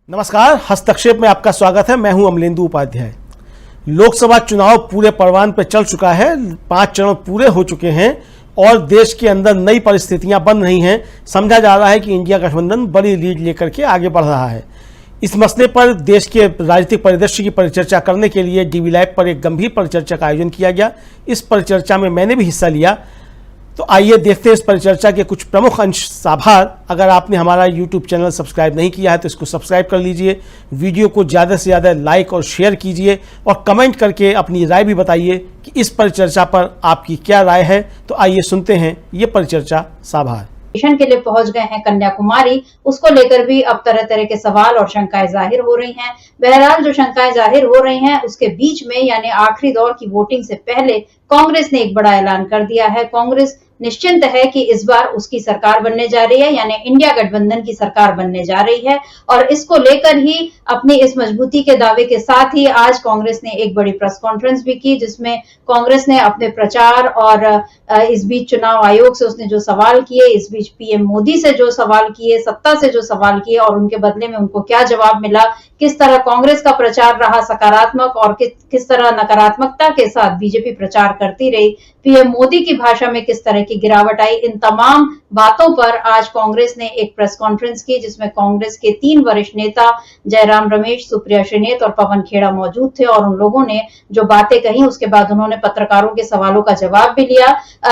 नमस्कार, हस्तक्षेप में आपका स्वागत है। मैं हूं अमलेंदु उपाध्याय। लोकसभा चुनाव पूरे परवान पर चल चुका है। 5 चरण पूरे हो चुके हैं और देश के अंदर नई परिस्थितियां बन रही हैं। समझा जा रहा है कि इंडिया गठबंधन बड़ी लीड लेकर के आगे बढ़ रहा है। इस मसले पर देश के राजनीतिक परिदृश्य की परिचर्चा करने के लिए डीवी लाइव पर एक गंभीर परिचर्चा का आयोजन किया गया। इस परिचर्चा में मैंने भी हिस्सा लिया। तो आइए देखते हैं इस परिचर्चा के कुछ प्रमुख अंश। साभार, अगर आपने हमारा यूट्यूब चैनल सब्सक्राइब नहीं किया है तो इसको सब्सक्राइब कर लीजिए। वीडियो को ज़्यादा से ज़्यादा लाइक और शेयर कीजिए और कमेंट करके अपनी राय भी बताइए कि इस परिचर्चा पर आपकी क्या राय है। तो आइए सुनते हैं ये परिचर्चा। साभार के लिए पहुंच गए हैं कन्याकुमारी, उसको लेकर भी अब तरह तरह के सवाल और शंकाएं जाहिर हो रही हैं। बहरहाल जो शंकाएं जाहिर हो रही हैं उसके बीच में यानी आखिरी दौर की वोटिंग से पहले कांग्रेस ने एक बड़ा ऐलान कर दिया है। कांग्रेस निश्चिंत है कि इस बार उसकी सरकार बनने जा रही है, यानी इंडिया गठबंधन की सरकार बनने जा रही है। और इसको लेकर ही अपनी इस मजबूती के दावे के साथ ही आज कांग्रेस ने एक बड़ी प्रेस कॉन्फ्रेंस भी की, जिसमें कांग्रेस ने अपने प्रचार और इस बीच चुनाव आयोग से उसने जो सवाल किए, इस बीच पीएम मोदी से जो सवाल किए, सत्ता से जो सवाल किए और उनके बदले में उनको क्या जवाब मिला, किस तरह कांग्रेस का प्रचार रहा सकारात्मक और किस तरह नकारात्मकता के साथ बीजेपी प्रचार करती रही, पीएम मोदी की भाषा में किस तरह की गिरावट आई, इन तमाम बातों पर आज कांग्रेस ने एक प्रेस कॉन्फ्रेंस की, जिसमें कांग्रेस के 3 वरिष्ठ नेता जयराम रमेश, सुप्रिया श्रीनेत और पवन खेड़ा मौजूद थे। और उन लोगों ने जो बातें कही उसके बाद उन्होंने पत्रकारों के सवालों का जवाब भी लिया।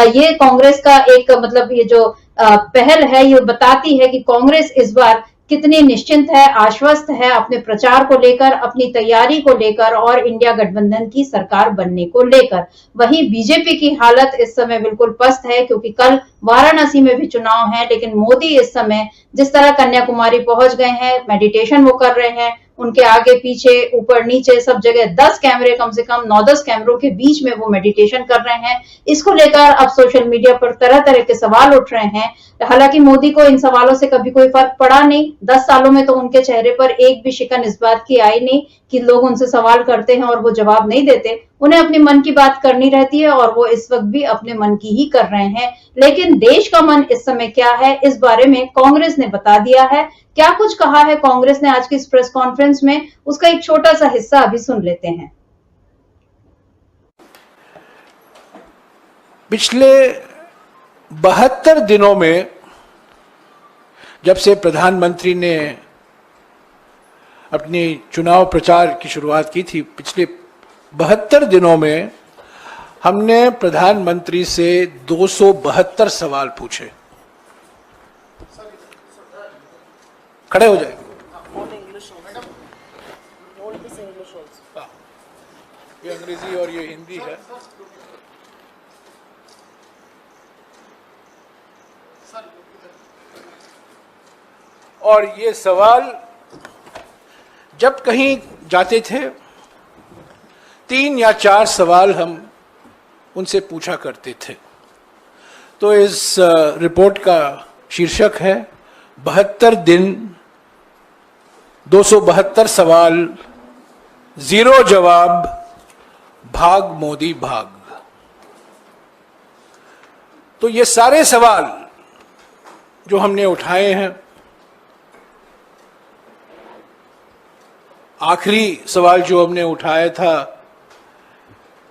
ये कांग्रेस का एक मतलब ये जो पहल है ये बताती है कि कांग्रेस इस बार कितनी निश्चिंत है, आश्वस्त है अपने प्रचार को लेकर, अपनी तैयारी को लेकर और इंडिया गठबंधन की सरकार बनने को लेकर। वहीं बीजेपी की हालत इस समय बिल्कुल पस्त है, क्योंकि कल वाराणसी में भी चुनाव है, लेकिन मोदी इस समय जिस तरह कन्याकुमारी पहुंच गए हैं, मेडिटेशन वो कर रहे हैं, उनके आगे पीछे ऊपर नीचे सब जगह 10 कैमरे, कम से कम 9-10 कैमरों के बीच में वो मेडिटेशन कर रहे हैं। इसको लेकर अब सोशल मीडिया पर तरह तरह के सवाल उठ रहे हैं। हालांकि मोदी को इन सवालों से कभी कोई फर्क पड़ा नहीं। 10 सालों में तो उनके चेहरे पर एक भी शिकन इस बात की आई नहीं कि लोग उनसे सवाल करते हैं और वो जवाब नहीं देते। उन्हें अपने मन की बात करनी रहती है और वो इस वक्त भी अपने मन की ही कर रहे हैं। लेकिन देश का मन इस समय क्या है, इस बारे में कांग्रेस ने बता दिया है। क्या कुछ कहा है कांग्रेस ने आज की इस प्रेस कॉन्फ्रेंस में, उसका एक छोटा सा हिस्सा अभी सुन लेते हैं। पिछले 72 दिनों में जब से प्रधानमंत्री ने अपनी चुनाव प्रचार की शुरुआत की थी, पिछले 72 दिनों में हमने प्रधानमंत्री से 272 सवाल पूछे। खड़े हो जाए। ये अंग्रेजी और ये हिंदी है। और ये सवाल जब कहीं जाते थे 3 या 4 सवाल हम उनसे पूछा करते थे। तो इस रिपोर्ट का शीर्षक है 72 दिन 272 सवाल, 0 जवाब, भाग मोदी भाग। तो ये सारे सवाल जो हमने उठाए हैं, आखिरी सवाल जो हमने उठाया था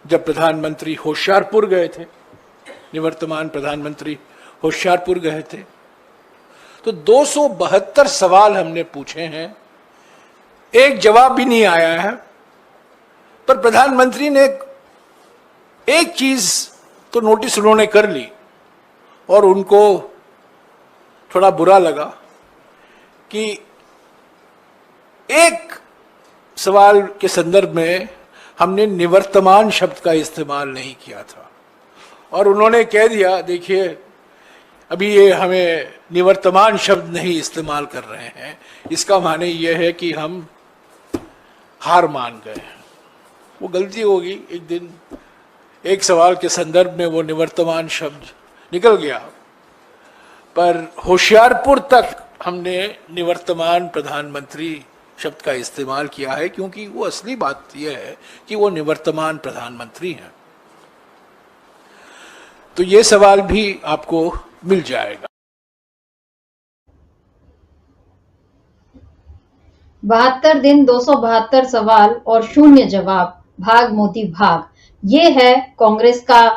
जब प्रधानमंत्री होशियारपुर गए थे, निवर्तमान प्रधानमंत्री होशियारपुर गए थे, तो 272 सवाल हमने पूछे हैं, एक जवाब भी नहीं आया है। पर प्रधानमंत्री ने एक चीज तो नोटिस उन्होंने कर ली और उनको थोड़ा बुरा लगा कि एक सवाल के संदर्भ में हमने निवर्तमान शब्द का इस्तेमाल नहीं किया था। और उन्होंने कह दिया, देखिए अभी ये हमें निवर्तमान शब्द नहीं इस्तेमाल कर रहे हैं, इसका माने ये है कि हम हार मान गए हैं। वो गलती होगी, एक दिन एक सवाल के संदर्भ में वो निवर्तमान शब्द निकल गया, पर होशियारपुर तक हमने निवर्तमान प्रधानमंत्री शब्द का इस्तेमाल किया है, क्योंकि वो असली बात यह है कि वो निवर्तमान प्रधानमंत्री हैं। तो ये सवाल भी आपको मिल जाएगा। 72 दिन 272 सवाल और शून्य जवाब, भाग मोदी भाग। ये है कांग्रेस का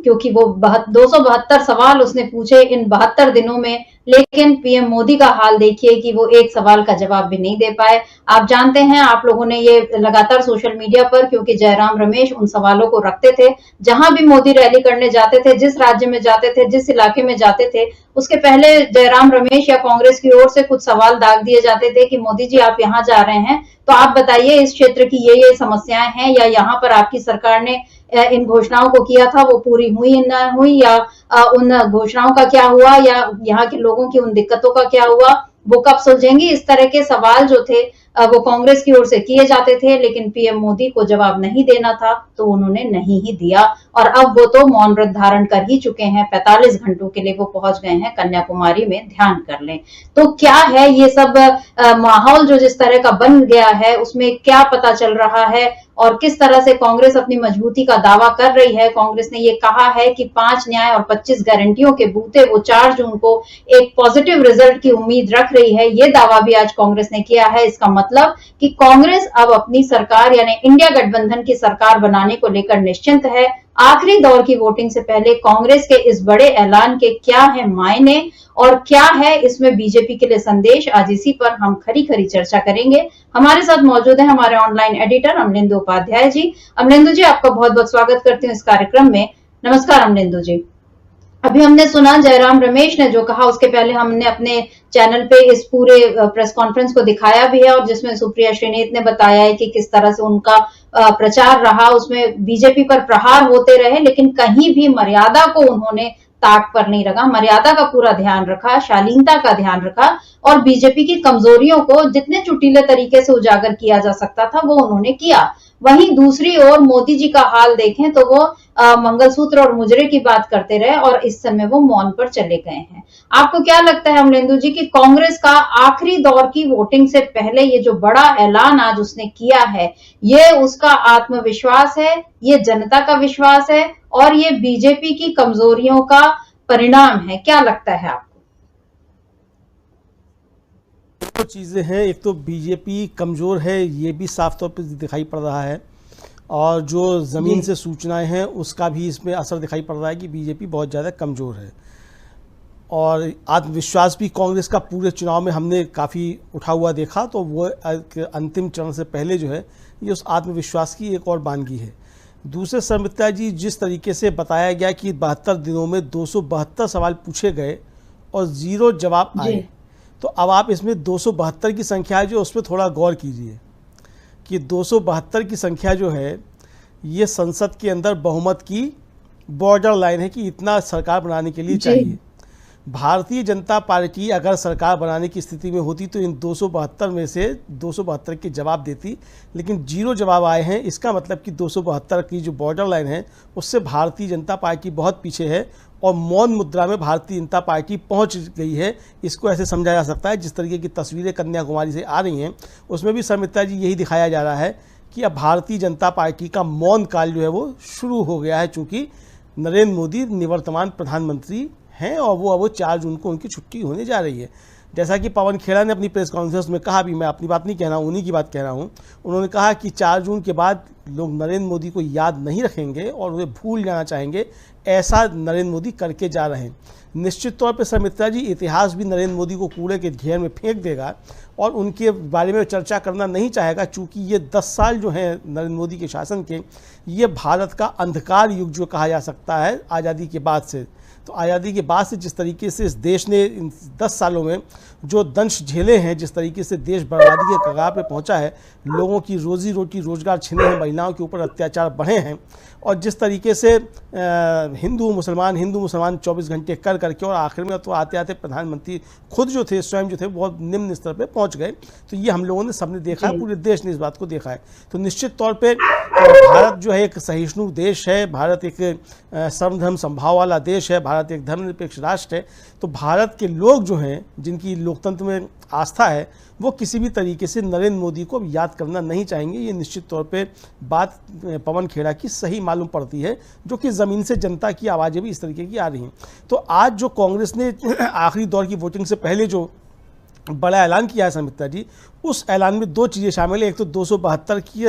क्योंकि वो 272 सवाल उसने पूछे इन 72 दिनों में, लेकिन पीएम मोदी का हाल देखिए कि वो एक सवाल का जवाब भी नहीं दे पाए। आप जानते हैं, आप लोगों ने ये लगातार सोशल मीडिया पर, क्योंकि जयराम रमेश उन सवालों को रखते थे, जहां भी मोदी रैली करने जाते थे, जिस राज्य में जाते थे, जिस इलाके में जाते थे, उसके पहले जयराम रमेश या कांग्रेस की ओर से कुछ सवाल दाग दिए जाते थे कि मोदी जी आप यहाँ जा रहे हैं तो आप बताइए इस क्षेत्र की ये समस्याएं हैं, या यहाँ पर आपकी सरकार ने इन घोषणाओं को किया था वो पूरी हुई न हुई, या उन घोषणाओं का क्या हुआ, या यहाँ के लोगों की उन दिक्कतों का क्या हुआ, वो कब सुलझेंगी। इस तरह के सवाल जो थे वो कांग्रेस की ओर से किए जाते थे, लेकिन पीएम मोदी को जवाब नहीं देना था तो उन्होंने नहीं ही दिया। और अब वो तो मौन व्रत धारण कर ही चुके हैं, 45 घंटों के लिए वो पहुंच गए हैं कन्याकुमारी में। ध्यान कर लें तो क्या है ये सब माहौल जो जिस तरह का बन गया है, उसमें क्या पता चल रहा है और किस तरह से कांग्रेस अपनी मजबूती का दावा कर रही है। कांग्रेस ने ये कहा है कि 5 न्याय और 25 गारंटियों के बूते वो 4 जून को एक पॉजिटिव रिजल्ट की उम्मीद रख रही है। ये दावा भी आज कांग्रेस ने किया है। इसका मतलब कि कांग्रेस अब अपनी सरकार यानी इंडिया गठबंधन की सरकार बनाने को लेकर निश्चिंत है। आखिरी दौर की वोटिंग से पहले कांग्रेस के इस बड़े ऐलान के क्या है मायने और क्या है इसमें बीजेपी के लिए संदेश, आज इसी पर हम खरी खरी चर्चा करेंगे। हमारे साथ मौजूद है हमारे ऑनलाइन एडिटर अमलेंदु उपाध्याय जी। अमलेंदु जी, आपका बहुत बहुत स्वागत करती हूँ इस कार्यक्रम में। नमस्कार अमलेंदु जी। अभी हमने सुना जयराम रमेश ने जो कहा, उसके पहले हमने अपने चैनल पे इस पूरे प्रेस कॉन्फ्रेंस को दिखाया भी है, और जिसमें सुप्रिया श्रीनेत ने बताया है कि किस तरह से उनका प्रचार रहा, उसमें बीजेपी पर प्रहार होते रहे, लेकिन कहीं भी मर्यादा को उन्होंने ताक पर नहीं रखा, मर्यादा का पूरा ध्यान रखा, शालीनता का ध्यान रखा, और बीजेपी की कमजोरियों को जितने चुटीले तरीके से उजागर किया जा सकता था वो उन्होंने किया। वहीं दूसरी ओर मोदी जी का हाल देखें तो वो मंगलसूत्र और मुजरे की बात करते रहे और इस समय वो मौन पर चले गए हैं। आपको क्या लगता है अमलेंदु जी कि कांग्रेस का आखिरी दौर की वोटिंग से पहले ये जो बड़ा ऐलान आज उसने किया है, ये उसका आत्मविश्वास है, ये जनता का विश्वास है, और ये बीजेपी की कमजोरियों का परिणाम है? क्या लगता है आपको? दो चीज़ें हैं, एक तो बीजेपी कमज़ोर है ये भी साफ तौर पर दिखाई पड़ रहा है, और जो ज़मीन से सूचनाएं हैं उसका भी इसमें असर दिखाई पड़ रहा है कि बीजेपी बहुत ज़्यादा कमज़ोर है। और आत्मविश्वास भी कांग्रेस का पूरे चुनाव में हमने काफ़ी उठा हुआ देखा, तो वो अंतिम चरण से पहले जो है ये उस आत्मविश्वास की एक और बानगी है। दूसरे संबिता जी, जिस तरीके से बताया गया कि 72 दिनों में 272 सवाल पूछे गए और 0 जवाब आए, तो अब आप इसमें 272 की संख्या जो उस पर थोड़ा गौर कीजिए कि 272 की संख्या जो है ये संसद के अंदर बहुमत की बॉर्डर लाइन है कि इतना सरकार बनाने के लिए चाहिए। भारतीय जनता पार्टी अगर सरकार बनाने की स्थिति में होती तो इन 272 में से 272 के जवाब देती, लेकिन 0 जवाब आए हैं। इसका मतलब कि 272 की जो बॉर्डर लाइन है उससे भारतीय जनता पार्टी बहुत पीछे है और मौन मुद्रा में भारतीय जनता पार्टी पहुंच गई है। इसको ऐसे समझा जा सकता है, जिस तरीके की तस्वीरें कन्याकुमारी से आ रही हैं उसमें भी समिता जी यही दिखाया जा रहा है कि अब भारतीय जनता पार्टी का मौन काल जो है वो शुरू हो गया है, चूँकि नरेंद्र मोदी निवर्तमान प्रधानमंत्री हैं और वो अब 4 जून को उनकी छुट्टी होने जा रही है। जैसा कि पवन खेड़ा ने अपनी प्रेस कॉन्फ्रेंस में कहा, भी मैं अपनी बात नहीं कह रहा हूँ, उन्हीं की बात कह रहा हूँ, उन्होंने कहा कि 4 जून के बाद लोग नरेंद्र मोदी को याद नहीं रखेंगे और उन्हें भूल जाना चाहेंगे, ऐसा नरेंद्र मोदी करके जा रहे हैं। निश्चित तौर पर समित्रा जी, इतिहास भी नरेंद्र मोदी को कूड़े के ढेर में फेंक देगा और उनके बारे में चर्चा करना नहीं चाहेगा, चूँकि ये 10 साल जो हैं नरेंद्र मोदी के शासन के, ये भारत का अंधकार युग जो कहा जा सकता है आज़ादी के बाद से। तो आज़ादी के बाद से जिस तरीके से इस देश ने इन 10 सालों में जो दंश झेले हैं, जिस तरीके से देश बर्बादी के कगार पे पहुंचा है, लोगों की रोजी रोटी रोजगार छिने हैं, महिलाओं के ऊपर अत्याचार बढ़े हैं, और जिस तरीके से हिंदू मुसलमान 24 घंटे कर करके और आखिर में तो आते आते प्रधानमंत्री खुद जो थे, स्वयं जो थे, बहुत निम्न स्तर पे पहुंच गए। तो ये हम लोगों ने सबने देखा है, पूरे देश ने इस बात को देखा है। तो निश्चित तौर पे भारत जो है एक सहिष्णु देश है, भारत एक सर्वधर्म संभाव वाला देश है, भारत एक धर्मनिरपेक्ष राष्ट्र है। तो भारत के लोग जो हैं, जिनकी लोकतंत्र में आस्था है, वो किसी भी तरीके से नरेंद्र मोदी को याद करना नहीं चाहेंगे। ये निश्चित तौर पे बात पवन खेड़ा की सही मालूम पड़ती है, जो कि ज़मीन से जनता की आवाज़ें भी इस तरीके की आ रही हैं। तो आज जो कांग्रेस ने आखिरी दौर की वोटिंग से पहले जो बड़ा ऐलान किया है संमित्रा जी, उस ऐलान में 2 चीज़ें शामिल है। एक तो 272 की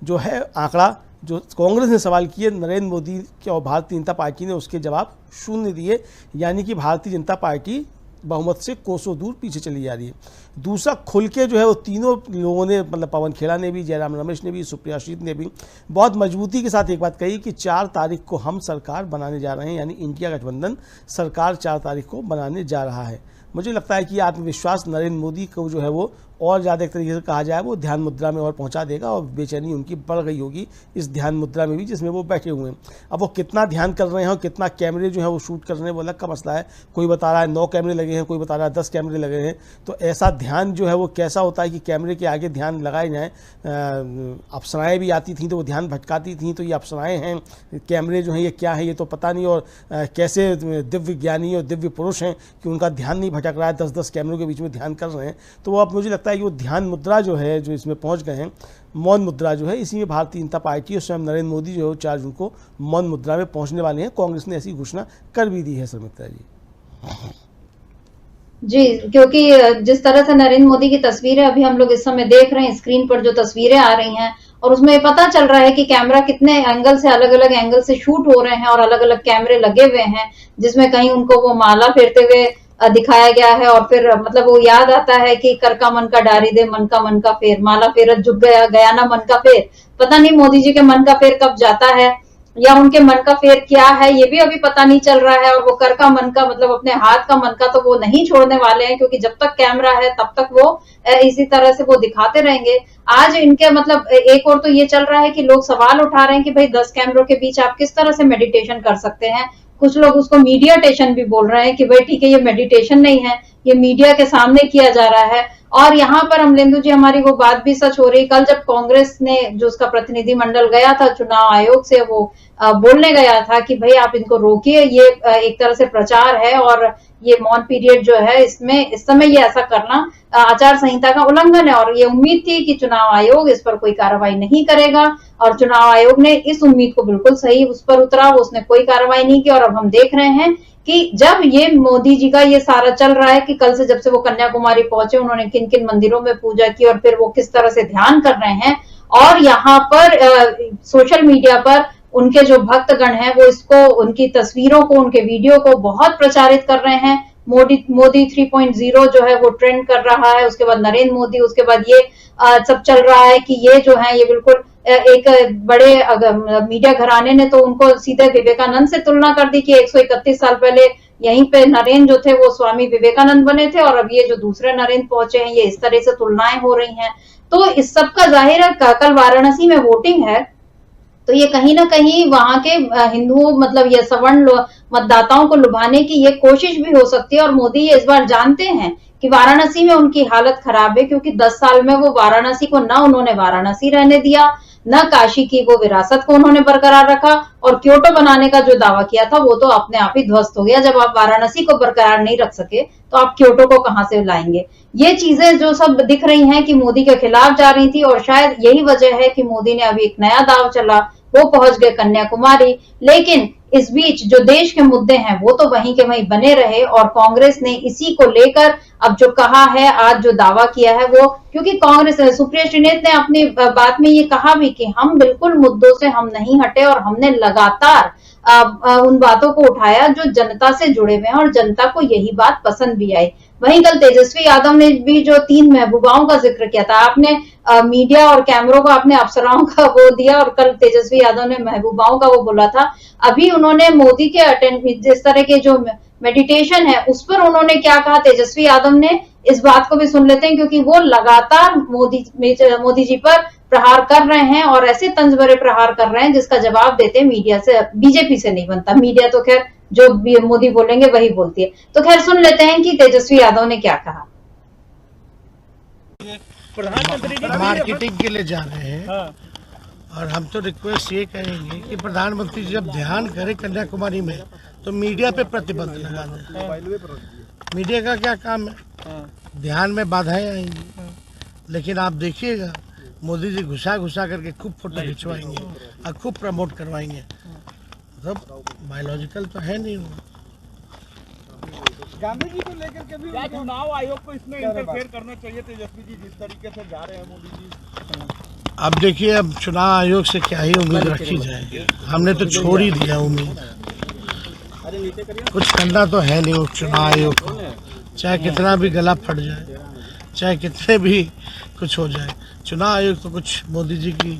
जो है आंकड़ा जो कांग्रेस ने सवाल किए नरेंद्र मोदी के और भारतीय जनता पार्टी ने उसके जवाब 0 दिए, यानी कि भारतीय जनता पार्टी बहुमत से कोसों दूर पीछे चली जा रही है। दूसरा, खुल के जो है वो तीनों लोगों ने, मतलब पवन खेड़ा ने भी, जयराम रमेश ने भी, सुप्रिया शीत ने भी बहुत मजबूती के साथ एक बात कही कि 4 तारीख को हम सरकार बनाने जा रहे हैं, यानी इंडिया गठबंधन सरकार 4 तारीख को बनाने जा रहा है। मुझे लगता है कि आत्मविश्वास नरेंद्र मोदी को जो है वो और ज़्यादा एक तरीके से कहा जाए वो ध्यान मुद्रा में और पहुंचा देगा, और बेचैनी उनकी बढ़ गई होगी इस ध्यान मुद्रा में भी जिसमें वो बैठे हुए हैं। अब वो कितना ध्यान कर रहे हैं और कितना कैमरे जो है वो शूट कर रहे हैं वो अलग का मसला है। कोई बता रहा है 9 कैमरे लगे हैं, कोई बता रहा है 10 कैमरे लगे हैं। तो ऐसा ध्यान जो है वो कैसा होता है कि कैमरे के आगे ध्यान लगाए जाएँ। अप्सराएँ भी आती थीं तो वो ध्यान भटकाती थीं, तो ये अप्सराएँ हैं, कैमरे जो हैं ये क्या है ये तो पता नहीं। और कैसे दिव्य ज्ञानी और दिव्य पुरुष हैं कि उनका ध्यान नहीं भटक रहा है, 10-10 कैमरों के बीच में ध्यान कर रहे हैं। तो वो अब मुझे लगता है कि वो ध्यान मुद्रा जो है जो इसमें पहुंच गए हैं, मौन मुद्रा जो है, इसी में भारतीय जनता पार्टी और स्वयं नरेंद्र मोदी जो है 4 जून को मौन मुद्रा में पहुंचने वाले हैं। कांग्रेस ने ऐसी घोषणा कर भी दी है सुमित्रा जी। जी, क्योंकि जिस तरह से नरेंद्र मोदी की तस्वीरें अभी हम लोग इस समय देख रहे हैं, स्क्रीन पर जो तस्वीरें आ रही हैं, और उसमें पता चल रहा है कि कैमरा कितने एंगल से, अलग अलग एंगल से शूट हो रहे हैं और अलग अलग कैमरे लगे हुए हैं, जिसमें कहीं उनको वो माला फेरते हुए दिखाया गया है। और फिर मतलब वो याद आता है कि कर का मन का डारी दे, मन का फेर, माला फेरत झुक गया, गया ना मन का फेर। पता नहीं मोदी जी के मन का फेर कब जाता है या उनके मन का फेर क्या है ये भी अभी पता नहीं चल रहा है। और वो कर का मन का मतलब अपने हाथ का मन का तो वो नहीं छोड़ने वाले हैं, क्योंकि जब तक कैमरा है तब तक वो इसी तरह से वो दिखाते रहेंगे। आज इनके मतलब एक और तो ये चल रहा है कि लोग सवाल उठा रहे हैं कि भाई 10 कैमरों के बीच आप किस तरह से मेडिटेशन कर सकते हैं। कुछ लोग उसको मीडियाटेशन भी बोल रहे हैं कि भाई ठीक है, ये मेडिटेशन नहीं है, ये मीडिया के सामने किया जा रहा है। और यहाँ पर अमलेंदु जी हमारी वो बात भी सच हो रही। कल जब कांग्रेस ने जो उसका प्रतिनिधिमंडल गया था चुनाव आयोग से, वो बोलने गया था कि भाई आप इनको रोकिए, ये एक तरह से प्रचार है और ये मौन पीरियड जो है इसमें इस समय ये ऐसा करना आचार संहिता का उल्लंघन है। और ये उम्मीद थी कि चुनाव आयोग इस पर कोई कार्रवाई नहीं करेगा, और चुनाव आयोग ने इस उम्मीद को बिल्कुल सही उस पर उतरा, उसने कोई कार्रवाई नहीं की। और अब हम देख रहे हैं कि जब ये मोदी जी का ये सारा चल रहा है कि कल से जब से वो कन्याकुमारी पहुंचे उन्होंने किन किन मंदिरों में पूजा की और फिर वो किस तरह से ध्यान कर रहे हैं, और यहाँ पर सोशल मीडिया पर उनके जो भक्तगण हैं वो इसको, उनकी तस्वीरों को, उनके वीडियो को बहुत प्रचारित कर रहे हैं। मोदी 3.0 जो है वो ट्रेंड कर रहा है, उसके बाद नरेंद्र मोदी, उसके बाद ये सब चल रहा है कि ये जो है ये बिल्कुल एक बड़े मीडिया घराने ने तो उनको सीधे विवेकानंद से तुलना कर दी कि 131 साल पहले यहीं पे नरेंद्र जो थे वो स्वामी विवेकानंद बने थे, और अब ये जो दूसरे नरेंद्र पहुंचे हैं, ये इस तरह से तुलनाएं हो रही हैं। तो इस सब का जाहिर है कल वाराणसी में वोटिंग है, तो ये कहीं ना कहीं वहां के हिंदुओं मतलब ये सवर्ण मतदाताओं को लुभाने की ये कोशिश भी हो सकती है। और मोदी ये इस बार जानते हैं कि वाराणसी में उनकी हालत खराब है, क्योंकि 10 साल में वो वाराणसी को ना उन्होंने वाराणसी रहने दिया, न काशी की वो विरासत को उन्होंने बरकरार रखा, और क्योटो बनाने का जो दावा किया था वो तो अपने आप ही ध्वस्त हो गया। जब आप वाराणसी को बरकरार नहीं रख सके तो आप क्योटो को कहां से लाएंगे। ये चीजें जो सब दिख रही हैं कि मोदी के खिलाफ जा रही थी, और शायद यही वजह है कि मोदी ने अभी एक नया दाव चला, वो पहुंच गए कन्याकुमारी। लेकिन इस बीच जो देश के मुद्दे हैं वो तो वहीं के वहीं बने रहे, और कांग्रेस ने इसी को लेकर अब जो कहा है, आज जो दावा किया है वो, क्योंकि कांग्रेस सुप्रिया श्रीनेत ने अपनी बात में ये कहा भी कि हम बिल्कुल मुद्दों से हम नहीं हटे, और हमने लगातार उन बातों को उठाया जो जनता से जुड़े हुए हैं, और जनता को यही बात पसंद भी आई। वहीं कल तेजस्वी यादव ने भी जो 3 महबूबाओं का जिक्र किया था, आपने मीडिया और कैमरों को आपने अफसराओं का वो दिया, और कल तेजस्वी यादव ने महबूबाओं का वो बोला था। अभी उन्होंने मोदी के जिस तरह के जो मेडिटेशन है उस पर उन्होंने क्या कहा तेजस्वी यादव ने, इस बात को भी सुन लेते हैं, क्योंकि वो लगातार मोदी जी पर प्रहार कर रहे हैं, और ऐसे तंज भरे प्रहार कर रहे हैं जिसका जवाब देते मीडिया से, बीजेपी से नहीं बनता। मीडिया तो खैर जो मोदी बोलेंगे वही बोलती है। तो खैर सुन लेते हैं कि तेजस्वी यादव ने क्या कहा। प्रधानमंत्री मार्केटिंग के लिए जा रहे हैं, और हम तो रिक्वेस्ट ये करेंगे कि प्रधानमंत्री जब ध्यान करें कन्याकुमारी में तो मीडिया पे प्रतिबंध लगा दें। मीडिया का क्या काम है, ध्यान में बाधाएं आएंगी। लेकिन आप देखिएगा मोदी जी घुसा करके खूब फोटो खिंचवाएंगे और खूब प्रमोट करवाएंगे। मतलब बायोलॉजिकल तो है नहीं वो। गांधी जी को लेकर के भी क्या चुनाव आयोग को इसमें इंटरफेयर करना चाहिए? तेजस्वी जी जिस तरीके से जा रहे हैं मोदी जी। अब देखिए, अब चुनाव आयोग से क्या ही उम्मीद रखी जाएगी, हमने तो छोड़ ही दिया उम्मीद। कुछ करना तो है नहीं उस चुनाव आयोग को, चाहे कितना भी गला फट जाए, चाहे कितने भी कुछ हो जाए, चुनाव आयोग तो कुछ मोदी जी की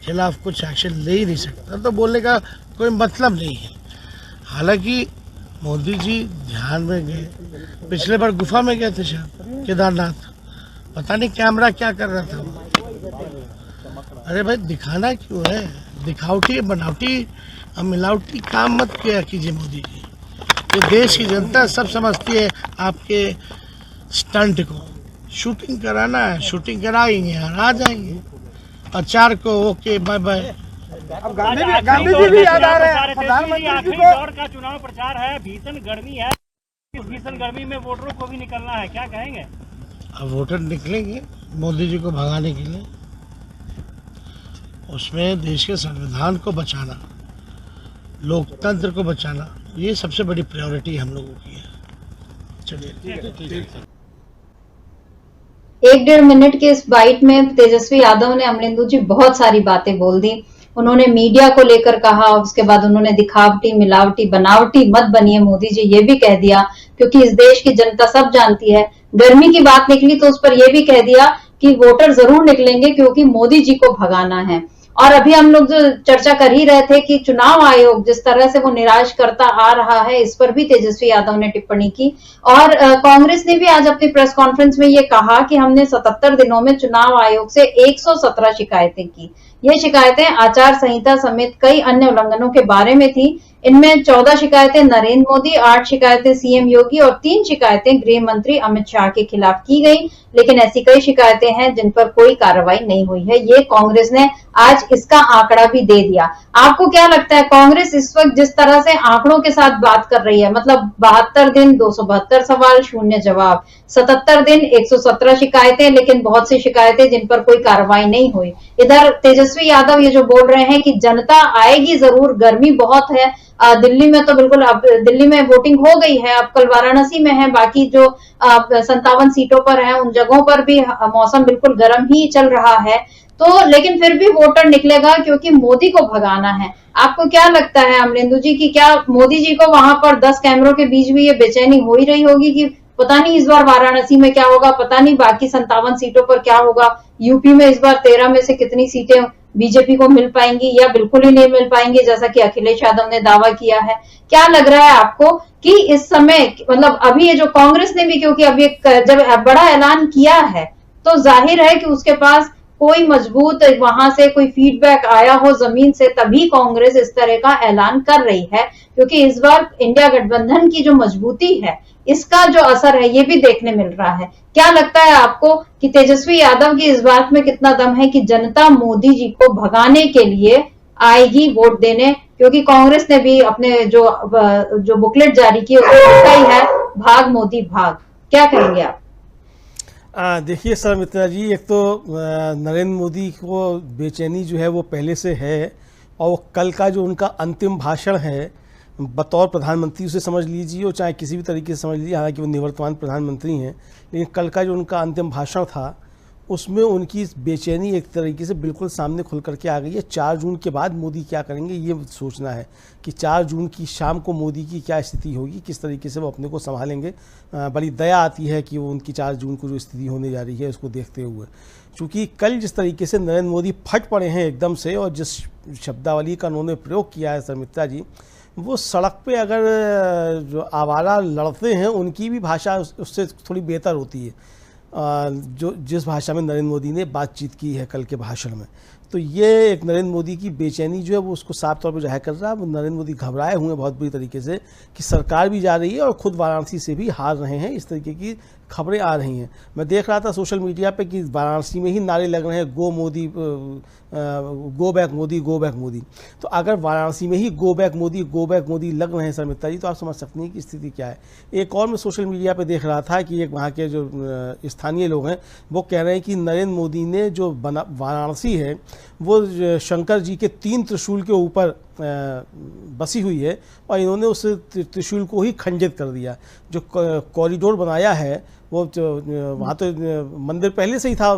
खिलाफ कुछ एक्शन ले ही नहीं सकता, तो बोलने का कोई मतलब नहीं है। हालांकि मोदी जी ध्यान में गए, पिछले बार गुफा में गए थे शायद केदारनाथ, पता नहीं कैमरा क्या कर रहा था वो। अरे भाई दिखाना क्यों है, दिखावटी बनावटी मिलावटी काम मत किया कीजिए मोदी जी। ये देश की जनता सब समझती है आपके स्टंट को। शूटिंग कराना है, शूटिंग कराएंगे और आ जाएंगे, और 4 को ओके बाय बाय। अब गांधी जी भी याद आ रहे हैं। प्रधानमंत्री आखिरी दौर का चुनाव प्रचार है, भीषण गर्मी है, इस भीषण गर्मी में वोटरों को भी निकलना है, क्या कहेंगे? अब वोटर निकलेंगे मोदी जी को भगाने के लिए, उसमें देश के संविधान को बचाना, लोकतंत्र को बचाना, ये सबसे बड़ी प्रायोरिटी हम लोगों की है। चलिए 1-1.5 मिनट के इस बाइट में तेजस्वी यादव ने अमलेंदु जी बहुत सारी बातें बोल दी। उन्होंने मीडिया को लेकर कहा, उसके बाद उन्होंने दिखावटी मिलावटी बनावटी मत बनिए मोदी जी, ये भी कह दिया, क्योंकि इस देश की जनता सब जानती है। गर्मी की बात निकली तो उस पर यह भी कह दिया कि वोटर जरूर निकलेंगे क्योंकि मोदी जी को भगाना है। और अभी हम लोग जो चर्चा कर ही रहे थे कि चुनाव आयोग जिस तरह से वो निराश करता आ रहा है, इस पर भी तेजस्वी यादव ने टिप्पणी की। और कांग्रेस ने भी आज अपनी प्रेस कॉन्फ्रेंस में ये कहा कि हमने 77 दिनों में चुनाव आयोग से 117 शिकायतें की। ये शिकायतें आचार संहिता समेत कई अन्य उल्लंघनों के बारे में थी। इनमें 14 शिकायतें नरेंद्र मोदी, 8 शिकायतें सीएम योगी और 3 शिकायतें गृह मंत्री अमित शाह के खिलाफ की गई। लेकिन ऐसी कई शिकायतें हैं जिन पर कोई कार्रवाई नहीं हुई है। ये कांग्रेस ने आज इसका आंकड़ा भी दे दिया। आपको क्या लगता है, कांग्रेस इस वक्त जिस तरह से आंकड़ों के साथ बात कर रही है, मतलब 72 दिन 272 सवाल, 0 जवाब, 77 दिन 117 शिकायतें, लेकिन बहुत सी शिकायतें जिन पर कोई कार्रवाई नहीं हुई। इधर तेजस्वी यादव ये जो बोल रहे हैं कि जनता आएगी जरूर, गर्मी बहुत है। दिल्ली में तो बिल्कुल, अब दिल्ली में वोटिंग हो गई है, अब कल वाराणसी में है, बाकी जो 57 सीटों पर है उन जगहों पर भी मौसम बिल्कुल गर्म ही चल रहा है। तो लेकिन फिर भी वोटर निकलेगा क्योंकि मोदी को भगाना है। आपको क्या लगता है अमलेंदु जी की क्या मोदी जी को वहां पर 10 कैमरों के बीच भी ये बेचैनी हो ही रही होगी कि पता नहीं इस बार वाराणसी में क्या होगा, पता नहीं बाकी 57 सीटों पर क्या होगा, यूपी में इस बार 13 में से कितनी सीटें बीजेपी को मिल पाएंगी या बिल्कुल ही नहीं मिल पाएंगी, जैसा कि अखिलेश यादव ने दावा किया है। क्या लग रहा है आपको कि इस समय, मतलब अभी ये जो कांग्रेस ने भी, क्योंकि अभी जब बड़ा ऐलान किया है तो जाहिर है कि उसके पास कोई मजबूत वहां से कोई फीडबैक आया हो जमीन से, तभी कांग्रेस इस तरह का ऐलान कर रही है, क्योंकि इस बार इंडिया गठबंधन की जो मजबूती है इसका जो असर है ये भी देखने मिल रहा है। क्या लगता है आपको कि तेजस्वी यादव की इस बात में कितना दम है कि जनता मोदी जी को भगाने के लिए आएगी वोट देने, क्योंकि कांग्रेस ने भी अपने जो बुकलेट जारी की उसमें लिखा ही है भाग मोदी भाग। क्या कहेंगे आप? देखिए सर मित्रा जी, एक तो नरेंद्र मोदी को बेचैनी जो है वो पहले से है, और वो कल का जो उनका अंतिम भाषण है बतौर प्रधानमंत्री, उसे समझ लीजिए और चाहे किसी भी तरीके से समझ लीजिए, हालांकि वो निवर्तमान प्रधानमंत्री हैं, लेकिन कल का जो उनका अंतिम भाषण था उसमें उनकी बेचैनी एक तरीके से बिल्कुल सामने खुल करके आ गई है। 4 जून के बाद मोदी क्या करेंगे ये सोचना है कि 4 जून की शाम को मोदी की क्या स्थिति होगी, किस तरीके से वो अपने को संभालेंगे। बड़ी दया आती है कि वो उनकी 4 जून को जो स्थिति होने जा रही है उसको देखते हुए, क्योंकि कल जिस तरीके से नरेंद्र मोदी फट पड़े हैं एकदम से, और जिस शब्दावली का उन्होंने प्रयोग किया है सर मित्रा जी, वो सड़क पे अगर जो आवारा लड़ते हैं उनकी भी भाषा उससे थोड़ी बेहतर होती है, जो जिस भाषा में नरेंद्र मोदी ने बातचीत की है कल के भाषण में। तो ये एक नरेंद्र मोदी की बेचैनी जो है वो उसको साफ तौर पर जाहिर कर रहा है। वो नरेंद्र मोदी घबराए हुए हैं बहुत बुरी तरीके से कि सरकार भी जा रही है और खुद वाराणसी से भी हार रहे हैं, इस तरीके की खबरें आ रही हैं। मैं देख रहा था सोशल मीडिया पे कि वाराणसी में ही नारे लग रहे हैं go Modi, go back Modi, go back Modi. तो अगर वाराणसी में ही गो बैक मोदी लग रहे हैं सर मित्रा जी, तो आप समझ सकते हैं कि स्थिति क्या है। एक और मैं सोशल मीडिया पे देख रहा था कि एक वहाँ के जो स्थानीय लोग हैं वो कह रहे हैं कि नरेंद्र मोदी ने जो वाराणसी है वो शंकर जी के 3 त्रिशूल के ऊपर बसी हुई है और इन्होंने उस त्रिशूल को ही खंडित कर दिया। जो कॉरिडोर बनाया है वो वहाँ तो मंदिर पहले से ही था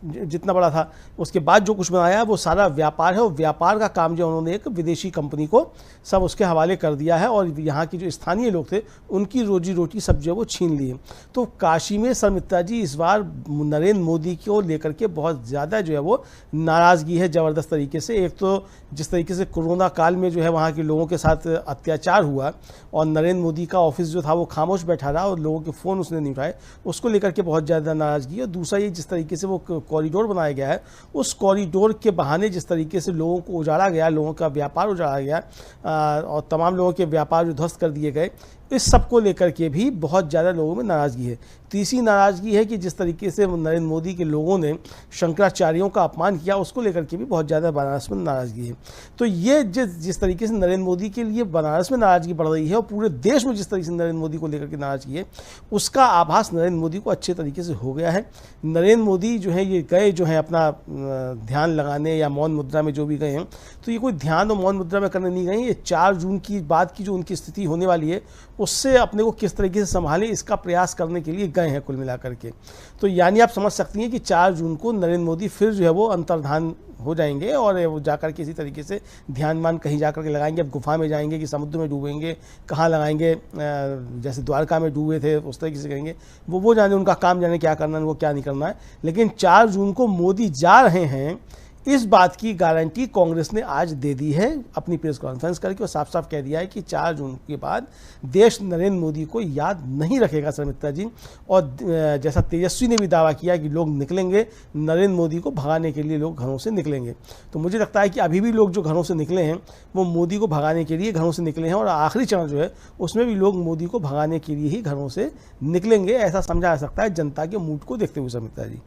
जितना बड़ा था, उसके बाद जो कुछ बनाया है वो सारा व्यापार है और व्यापार का काम जो उन्होंने एक विदेशी कंपनी को सब उसके हवाले कर दिया है और यहाँ के जो स्थानीय लोग थे उनकी रोजी रोटी सब जो है वो छीन ली। तो काशी में शर्मिष्ठा जी इस बार नरेंद्र मोदी को लेकर के बहुत ज़्यादा जो है वो नाराज़गी है ज़बरदस्त तरीके से। एक तो जिस तरीके से कोरोना काल में जो है वहाँ के लोगों के साथ अत्याचार हुआ और नरेंद्र मोदी का ऑफिस जो था वो खामोश बैठा रहा और लोगों के फ़ोन उसने नहीं उठाए, उसको लेकर के बहुत ज़्यादा नाराज़गी है। दूसरा ये जिस तरीके से वो कॉरिडोर बनाया गया है, उस कॉरिडोर के बहाने जिस तरीके से लोगों को उजाड़ा गया, लोगों का व्यापार उजाड़ा गया और तमाम लोगों के व्यापार जो ध्वस्त कर दिए गए, इस सब को लेकर के भी बहुत ज़्यादा लोगों में नाराज़गी है। तीसरी नाराज़गी है कि जिस तरीके से नरेंद्र मोदी के लोगों ने शंकराचार्यों का अपमान किया, उसको लेकर के भी बहुत ज़्यादा बनारस में नाराज़गी है। तो ये जिस तरीके से नरेंद्र मोदी के लिए बनारस में नाराज़गी बढ़ रही है और पूरे देश में जिस तरीके से नरेंद्र मोदी को लेकर के नाराज़गी है, उसका आभास नरेंद्र मोदी को अच्छे तरीके से हो गया है। नरेंद्र मोदी जो है ये गए जो है अपना ध्यान लगाने या मौन मुद्रा में जो भी गए हैं, तो ये कोई ध्यान और मौन मुद्रा में करने नहीं गए। ये 4 जून की बाद की जो उनकी स्थिति होने वाली है उससे अपने को किस तरीके से संभालें इसका प्रयास करने के लिए गए हैं कुल मिलाकर के। तो यानी आप समझ सकती हैं कि 4 जून को नरेंद्र मोदी फिर जो है वो अंतर्धान हो जाएंगे और वो जाकर के इसी तरीके से ध्यान कहीं जाकर के लगाएंगे। अब गुफा में जाएंगे कि समुद्र में डूबेंगे, कहाँ लगाएंगे, जैसे द्वारका में डूबे थे उस तरीके से करेंगे। वो जाने, उनका काम जाने क्या करना है, उनको क्या नहीं करना है। लेकिन 4 जून को मोदी जा रहे हैं, इस बात की गारंटी कांग्रेस ने आज दे दी है अपनी प्रेस कॉन्फ्रेंस करके और साफ साफ कह दिया है कि 4 जून के बाद देश नरेंद्र मोदी को याद नहीं रखेगा शर्मिष्ठा जी। और जैसा तेजस्वी ने भी दावा किया कि लोग निकलेंगे, नरेंद्र मोदी को भगाने के लिए लोग घरों से निकलेंगे। तो मुझे लगता है कि अभी भी लोग जो घरों से निकले हैं वो मोदी को भगाने के लिए घरों से निकले हैं और आखिरी चरण जो है उसमें भी लोग मोदी को भगाने के लिए ही घरों से निकलेंगे, ऐसा समझा जा सकता है जनता के मूड को देखते हुए शर्मिष्ठा जी।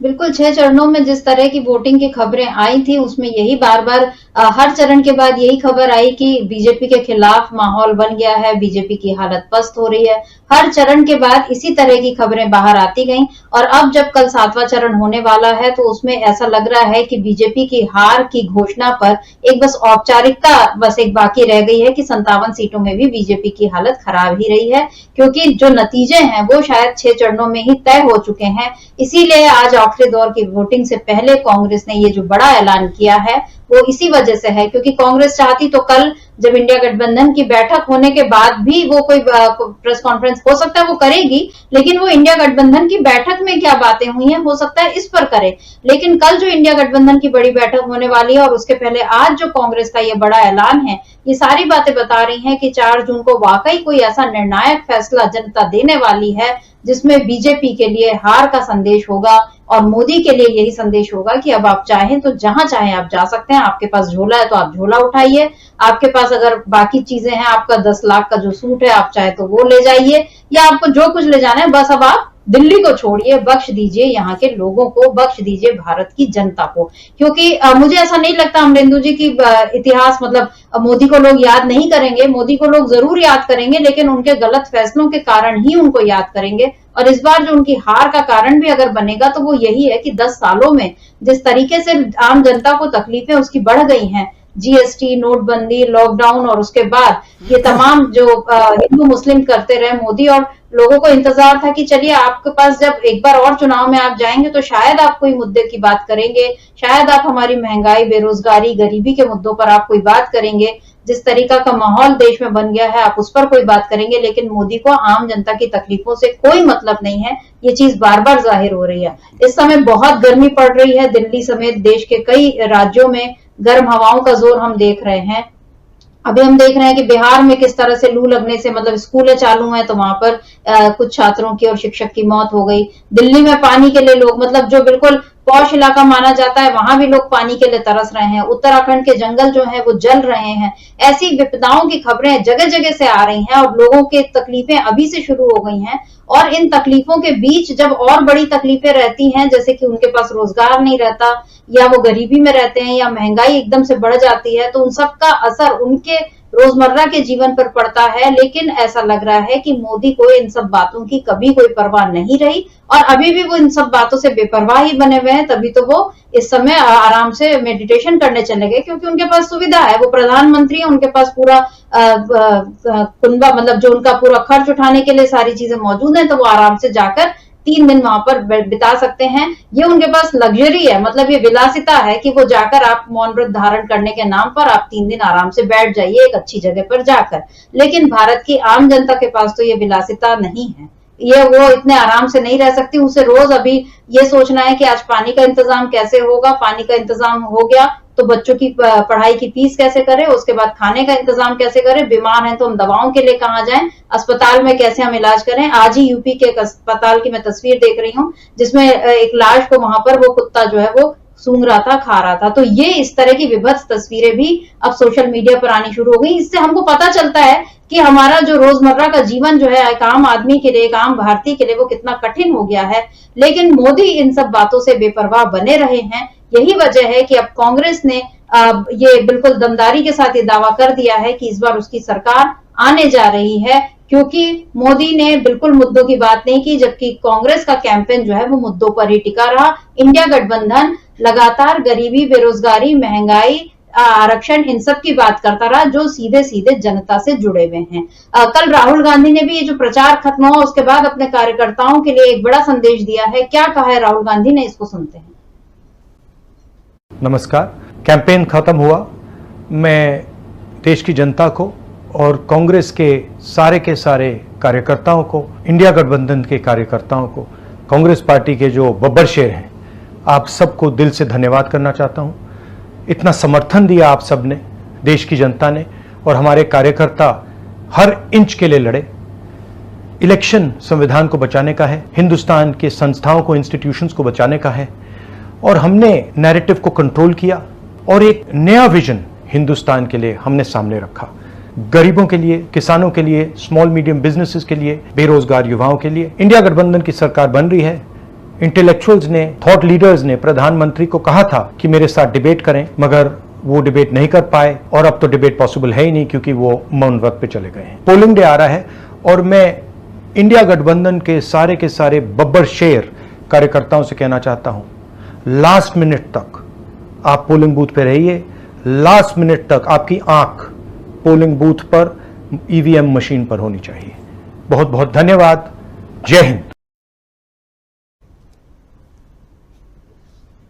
बिल्कुल 6 चरणों में जिस तरह की वोटिंग की खबरें आई थी उसमें यही बार बार हर चरण के बाद यही खबर आई कि बीजेपी के खिलाफ माहौल बन गया है, बीजेपी की हालत पस्त हो रही है। हर चरण के बाद इसी तरह की खबरें बाहर आती गईं और अब जब कल 7वां चरण होने वाला है तो उसमें ऐसा लग रहा है कि बीजेपी की हार की घोषणा पर एक बस औपचारिकता बस एक बाकी रह गई है कि 57 सीटों में भी बीजेपी की हालत खराब ही रही है, क्योंकि जो नतीजे हैं वो शायद 6 चरणों में ही तय हो चुके हैं। इसीलिए आज आखिरी दौर की वोटिंग से पहले कांग्रेस ने ये जो बड़ा ऐलान किया है वो इसी वजह से है, क्योंकि कांग्रेस चाहती तो कल जब इंडिया गठबंधन की बैठक होने के बाद भी वो कोई प्रेस कॉन्फ्रेंस हो सकता है वो करेगी, लेकिन वो इंडिया गठबंधन की बैठक में क्या बातें हुई हैं हो सकता है इस पर करे। लेकिन कल जो इंडिया गठबंधन की बड़ी बैठक होने वाली है और उसके पहले आज जो कांग्रेस का ये बड़ा ऐलान है, ये सारी बातें बता रही हैं कि 4 जून को वाकई कोई ऐसा निर्णायक फैसला जनता देने वाली है जिसमें बीजेपी के लिए हार का संदेश होगा और मोदी के लिए यही संदेश होगा कि अब आप चाहें तो जहां चाहें आप जा सकते हैं। आपके पास झोला है तो आप झोला उठाइए, आपके पास अगर बाकी चीजें हैं, आपका 10 लाख का जो सूट है आप चाहे तो वो ले जाइए, या आपको जो कुछ ले जाना है बस अब आप दिल्ली को छोड़िए, बख्श दीजिए यहाँ के लोगों को, बख्श दीजिए भारत की जनता को। क्योंकि मुझे ऐसा नहीं लगता अमरेंदु जी की इतिहास मतलब मोदी को लोग याद नहीं करेंगे, मोदी को लोग जरूर याद करेंगे लेकिन उनके गलत फैसलों के कारण ही उनको याद करेंगे। और इस बार जो उनकी हार का कारण भी अगर बनेगा तो वो यही है कि 10 सालों में जिस तरीके से आम जनता को तकलीफें उसकी बढ़ गई हैं, जीएसटी, नोटबंदी, लॉकडाउन और उसके बाद ये तमाम जो हिंदू मुस्लिम करते रहे मोदी, और लोगों को इंतजार था कि चलिए आपके पास जब एक बार और चुनाव में आप जाएंगे तो शायद आप कोई मुद्दे की बात करेंगे, शायद आप हमारी महंगाई, बेरोजगारी, गरीबी के मुद्दों पर आप कोई बात करेंगे। जिस तरीका का माहौल देश में बन गया है आप उस पर कोई बात करेंगे, लेकिन मोदी को आम जनता की तकलीफों से कोई मतलब नहीं है। ये चीज बार बार जाहिर हो रही है। इस समय बहुत गर्मी पड़ रही है, दिल्ली समेत देश के कई राज्यों में गर्म हवाओं का जोर हम देख रहे हैं। अभी हम देख रहे हैं कि बिहार में किस तरह से लू लगने से मतलब स्कूलें चालू हैं तो वहां पर कुछ छात्रों की और शिक्षक की मौत हो गई। दिल्ली में पानी के लिए लोग मतलब जो बिल्कुल पॉश इलाका माना जाता है वहां भी लोग पानी के लिए तरस रहे हैं। उत्तराखंड के जंगल जो है वो जल रहे हैं। ऐसी विपदाओं की खबरें जगह जगह से आ रही हैं और लोगों की तकलीफें अभी से शुरू हो गई हैं। और इन तकलीफों के बीच जब और बड़ी तकलीफें रहती हैं, जैसे कि उनके पास रोजगार नहीं रहता या वो गरीबी में रहते हैं या महंगाई एकदम से बढ़ जाती है, तो उन सब का असर उनके रोजमर्रा के जीवन पर पड़ता है। लेकिन ऐसा लग रहा है कि मोदी को इन सब बातों की कभी कोई परवाह नहीं रही और अभी भी वो इन सब बातों से बेपरवाह ही बने हुए हैं। तभी तो वो इस समय आराम से मेडिटेशन करने चले गए, क्योंकि उनके पास सुविधा है, वो प्रधानमंत्री है, उनके पास पूरा कुनबा मतलब जो उनका पूरा खर्च उठाने के लिए सारी चीजें मौजूद है, तो वो आराम से जाकर 3 दिन वहां पर बिता सकते हैं। ये उनके पास लग्जरी है, मतलब ये विलासिता है कि वो जाकर आप मौन व्रत धारण करने के नाम पर आप 3 दिन आराम से बैठ जाइए एक अच्छी जगह पर जाकर। लेकिन भारत की आम जनता के पास तो ये विलासिता नहीं है, ये वो इतने आराम से नहीं रह सकती। उसे रोज अभी ये सोचना है कि आज पानी का इंतजाम कैसे होगा, पानी का इंतजाम हो गया तो बच्चों की पढ़ाई की फीस कैसे करें, उसके बाद खाने का इंतजाम कैसे करें, बीमार हैं तो हम दवाओं के लिए कहाँ जाएं, अस्पताल में कैसे हम इलाज करें। आज ही यूपी के एक अस्पताल की मैं तस्वीर देख रही हूँ जिसमें एक लाश को वहां पर वो कुत्ता जो है वो सूंघ रहा था, खा रहा था। तो ये इस तरह की विभत्स तस्वीरें भी अब सोशल मीडिया पर आनी शुरू हो गई। इससे हमको पता चलता है कि हमारा जो रोजमर्रा का जीवन जो है एक आम आदमी के लिए, एक आम भारतीय के लिए वो कितना कठिन हो गया है। लेकिन मोदी इन सब बातों से बेपरवाह बने रहे हैं। यही वजह है कि अब कांग्रेस ने ये बिल्कुल दमदारी के साथ ये दावा कर दिया है कि इस बार उसकी सरकार आने जा रही है, क्योंकि मोदी ने बिल्कुल मुद्दों की बात नहीं की, जबकि कांग्रेस का कैंपेन जो है वो मुद्दों पर ही टिका रहा। इंडिया गठबंधन लगातार गरीबी, बेरोजगारी, महंगाई, आरक्षण इन सब की बात करता रहा, जो सीधे सीधे जनता से जुड़े हुए हैं। कल राहुल गांधी ने भी ये जो प्रचार खत्म हुआ उसके बाद अपने कार्यकर्ताओं के लिए एक बड़ा संदेश दिया है। क्या कहा है राहुल गांधी ने, इसको सुनते हैं। नमस्कार। कैंपेन खत्म हुआ। मैं देश की जनता को और कांग्रेस के सारे कार्यकर्ताओं को, इंडिया गठबंधन के कार्यकर्ताओं को, कांग्रेस पार्टी के जो बब्बर शेर हैं, आप सबको दिल से धन्यवाद करना चाहता हूं। इतना समर्थन दिया आप सब ने, देश की जनता ने, और हमारे कार्यकर्ता हर इंच के लिए लड़े। इलेक्शन संविधान को बचाने का है, हिंदुस्तान के संस्थाओं को, इंस्टीट्यूशंस को बचाने का है, और हमने नैरेटिव को कंट्रोल किया और एक नया विजन हिंदुस्तान के लिए हमने सामने रखा। गरीबों के लिए, किसानों के लिए, स्मॉल मीडियम बिजनेसेस के लिए, बेरोजगार युवाओं के लिए इंडिया गठबंधन की सरकार बन रही है। इंटेलेक्चुअल्स ने, थॉट लीडर्स ने प्रधानमंत्री को कहा था कि मेरे साथ डिबेट करें, मगर वो डिबेट नहीं कर पाए और अब तो डिबेट पॉसिबल है ही नहीं क्योंकि वो मौन व्रत पे चले गए हैं। पोलिंग डे आ रहा है और मैं इंडिया गठबंधन के सारे बब्बर शेर कार्यकर्ताओं से कहना चाहता हूं, लास्ट मिनट तक आप पोलिंग बूथ पे रहिए। लास्ट मिनट तक आपकी आंख पोलिंग बूथ पर, ईवीएम मशीन पर होनी चाहिए। बहुत बहुत धन्यवाद। जय हिंद।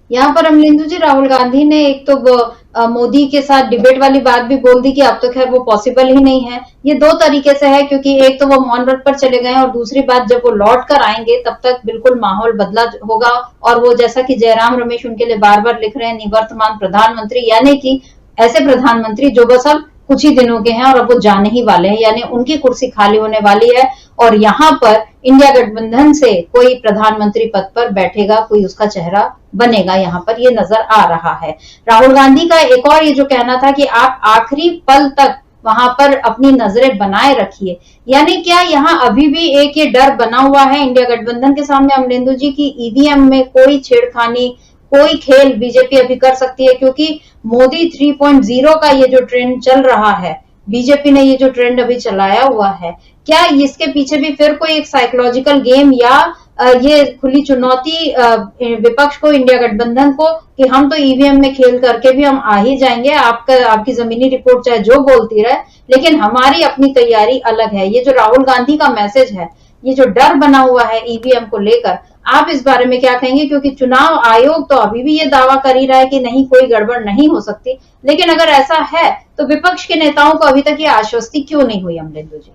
यहाँ पर अमलेंदु जी, राहुल गांधी ने एक तो मोदी के साथ डिबेट वाली बात भी बोल दी कि अब तो खैर वो पॉसिबल ही नहीं है। ये दो तरीके से है, क्योंकि एक तो वो मौन व्रत पर चले गए और दूसरी बात जब वो लौट कर आएंगे तब तक बिल्कुल माहौल बदला होगा। और वो जैसा कि जयराम रमेश उनके लिए बार बार लिख रहे हैं, निवर्तमान प्रधानमंत्री, यानी कि ऐसे प्रधानमंत्री जो बस अब कुछ ही दिनों के हैं और अब वो जाने ही वाले हैं, यानी उनकी कुर्सी खाली होने वाली है। और यहाँ पर इंडिया गठबंधन से कोई प्रधानमंत्री पद पर बैठेगा, कोई उसका चेहरा बनेगा, यहाँ पर ये नजर आ रहा है। राहुल गांधी का एक और ये जो कहना था कि आप आखिरी पल तक वहां पर अपनी नजरें बनाए रखिए, यानी क्या यहाँ अभी भी एक ये डर बना हुआ है इंडिया गठबंधन के सामने अमलेंदु जी की ईवीएम में कोई छेड़खानी, कोई खेल बीजेपी अभी कर सकती है? क्योंकि मोदी 3.0 का ये जो ट्रेंड चल रहा है, बीजेपी ने ये जो ट्रेंड अभी चलाया हुआ है, क्या इसके पीछे भी फिर कोई एक साइकोलॉजिकल गेम या ये खुली चुनौती विपक्ष को, इंडिया गठबंधन को, कि हम तो ईवीएम में खेल करके भी हम आ ही जाएंगे, आपकी जमीनी रिपोर्ट चाहे जो बोलती रहे, लेकिन हमारी अपनी तैयारी अलग है। ये जो राहुल गांधी का मैसेज है, ये जो डर बना हुआ है ईवीएम को लेकर, आप इस बारे में क्या कहेंगे? क्योंकि चुनाव आयोग तो अभी भी ये दावा कर ही रहा है कि नहीं, कोई गड़बड़ नहीं हो सकती, लेकिन अगर ऐसा है तो विपक्ष के नेताओं को अभी तक ये आश्वस्ति क्यों नहीं हुई अमलेंदु जी?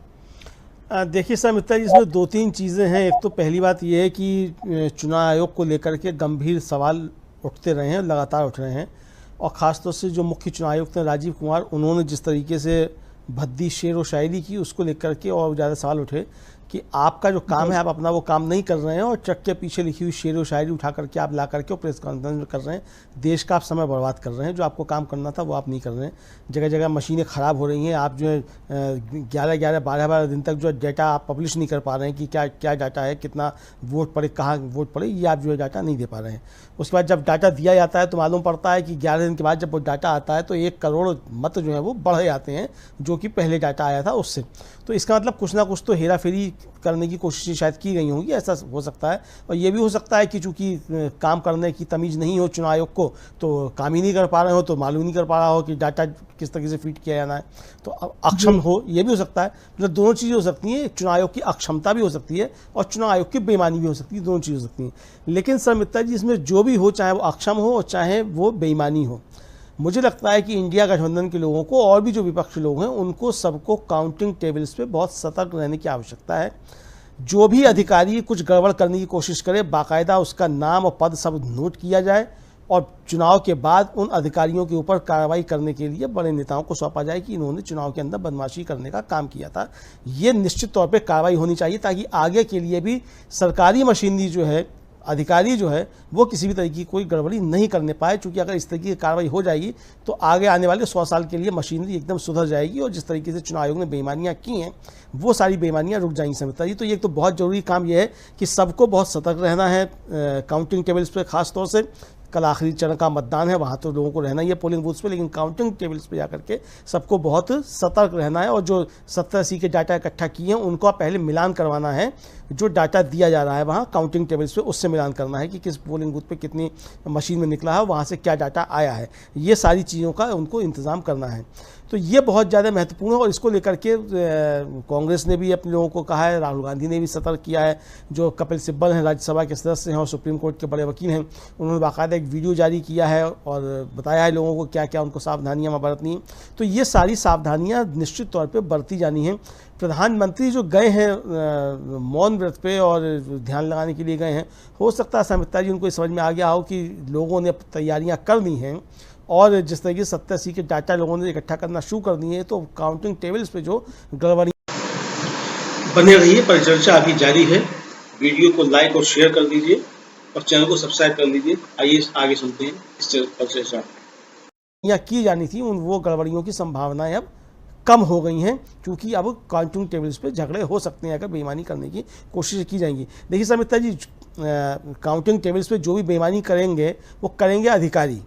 देखिए समिता जी, इसमें 2-3 चीज़ें हैं। एक तो पहली बात यह है कि चुनाव आयोग को लेकर के गंभीर सवाल उठते रहे हैं, लगातार उठ रहे हैं, और ख़ासतौर से जो मुख्य चुनाव आयुक्त हैं राजीव कुमार, उन्होंने जिस तरीके से भद्दी शेर व शायरी की, उसको लेकर के और ज़्यादा सवाल उठे। कि आपका जो काम है आप अपना वो काम नहीं कर रहे हैं और ट्रक के पीछे लिखी हुई शेर व शायरी उठा करके आप ला करके प्रेस कॉन्फ्रेंस में कर रहे हैं। देश का आप समय बर्बाद कर रहे हैं, जो आपको काम करना था वो आप नहीं कर रहे हैं। जगह जगह मशीनें ख़राब हो रही हैं, आप जो है 11-11, 12-12 दिन तक जो डाटा आप पब्लिश नहीं कर पा रहे हैं कि क्या क्या डाटा है, कितना वोट पड़े, कहाँ वोट पड़े, ये आप जो है डाटा नहीं दे पा रहे हैं। उसके बाद जब डाटा दिया जाता है तो मालूम पड़ता है कि 11 दिन के बाद जब वो डाटा आता है तो 1 करोड़ मत जो है वो बढ़ जाते हैं, जो कि पहले डाटा आया था उससे। तो इसका मतलब कुछ ना कुछ तो हेरा फेरी करने की कोशिशें शायद की गई होंगी, ऐसा हो सकता है। और ये भी हो सकता है कि चूंकि काम करने की तमीज़ नहीं हो चुनाव आयोग को, तो काम ही नहीं कर पा रहे हो, तो मालूम नहीं कर पा रहा हो कि डाटा किस तरीके से फीड किया जाना है, तो अक्षम हो, ये भी हो सकता है। मतलब दोनों चीज़ें हो सकती हैं, चुनाव आयोग की अक्षमता भी हो सकती है और चुनाव आयोग की बेईमानी भी हो सकती है, दोनों चीज़ें हो सकती हैं। लेकिन सर मित्रा जी, इसमें जो भी हो, चाहे वो अक्षम हो और चाहे वो बेईमानी हो, मुझे लगता है कि इंडिया गठबंधन के लोगों को और भी जो विपक्षी लोग हैं उनको सबको काउंटिंग टेबल्स पे बहुत सतर्क रहने की आवश्यकता है। जो भी अधिकारी कुछ गड़बड़ करने की कोशिश करे, बाकायदा उसका नाम और पद सब नोट किया जाए और चुनाव के बाद उन अधिकारियों के ऊपर कार्रवाई करने के लिए बड़े नेताओं को सौंपा जाए कि इन्होंने चुनाव के अंदर बदमाशी करने का काम किया था। ये निश्चित तौर पे कार्रवाई होनी चाहिए ताकि आगे के लिए भी सरकारी मशीनरी जो है, अधिकारी जो है, वो किसी भी तरह की कोई गड़बड़ी नहीं करने पाए। चूँकि अगर इस तरीके की कार्रवाई हो जाएगी तो आगे आने वाले 100 साल के लिए मशीनरी एकदम सुधर जाएगी और जिस तरीके से चुनाव आयोग ने बेईमानियाँ की हैं वो सारी बेईमानियाँ रुक जाएंगी समझता जी। तो ये तो बहुत ज़रूरी काम ये है कि सबको बहुत सतर्क रहना है काउंटिंग टेबल्स पर। ख़ास तौर से कल आखिरी चरण का मतदान है, वहाँ तो लोगों को रहना ही है पोलिंग बूथ्स पे, लेकिन काउंटिंग टेबल्स पे जाकर के सबको बहुत सतर्क रहना है और जो 70-80 के डाटा इकट्ठा किए हैं उनको आप पहले मिलान करवाना है। जो डाटा दिया जा रहा है वहाँ काउंटिंग टेबल्स पे, उससे मिलान करना है कि किस पोलिंग बूथ पे कितनी मशीन में निकला है, वहाँ से क्या डाटा आया है। ये सारी चीज़ों का उनको इंतज़ाम करना है। तो ये बहुत ज़्यादा महत्वपूर्ण है और इसको लेकर के कांग्रेस ने भी अपने लोगों को कहा है, राहुल गांधी ने भी सतर्क किया है। जो कपिल सिब्बल हैं, राज्यसभा के सदस्य हैं और सुप्रीम कोर्ट के बड़े वकील हैं, उन्होंने बाकायदा एक वीडियो जारी किया है और बताया है लोगों को क्या क्या उनको सावधानियाँ बरतनी हैं। तो ये सारी सावधानियाँ निश्चित तौर पर बरती जानी हैं। प्रधानमंत्री जो गए हैं मौन व्रत पे और ध्यान लगाने के लिए गए हैं, हो सकता है समिता जी उनको समझ में आ गया हो कि लोगों ने तैयारियां कर ली हैं और जिस तरीके से 70-80 के डाटा लोगों ने इकट्ठा करना शुरू कर दिए हैं, तो काउंटिंग टेबल्स पे जो गड़बड़ी। बने रहिए, परिचर्चा अभी जारी है। वीडियो को लाइक और शेयर कर दीजिए और चैनल को सब्सक्राइब कर लीजिए। आइए आगे सुनते हैं इस परिचर्चा की जानी थी उन वो गड़बड़ियों की संभावनाएं अब कम हो गई हैं, क्योंकि अब काउंटिंग टेबल्स पे झगड़े हो सकते हैं अगर बेईमानी करने की कोशिश की जाएंगी। देखिए समिता जी, काउंटिंग टेबल्स पे जो भी बेईमानी करेंगे वो करेंगे अधिकारी,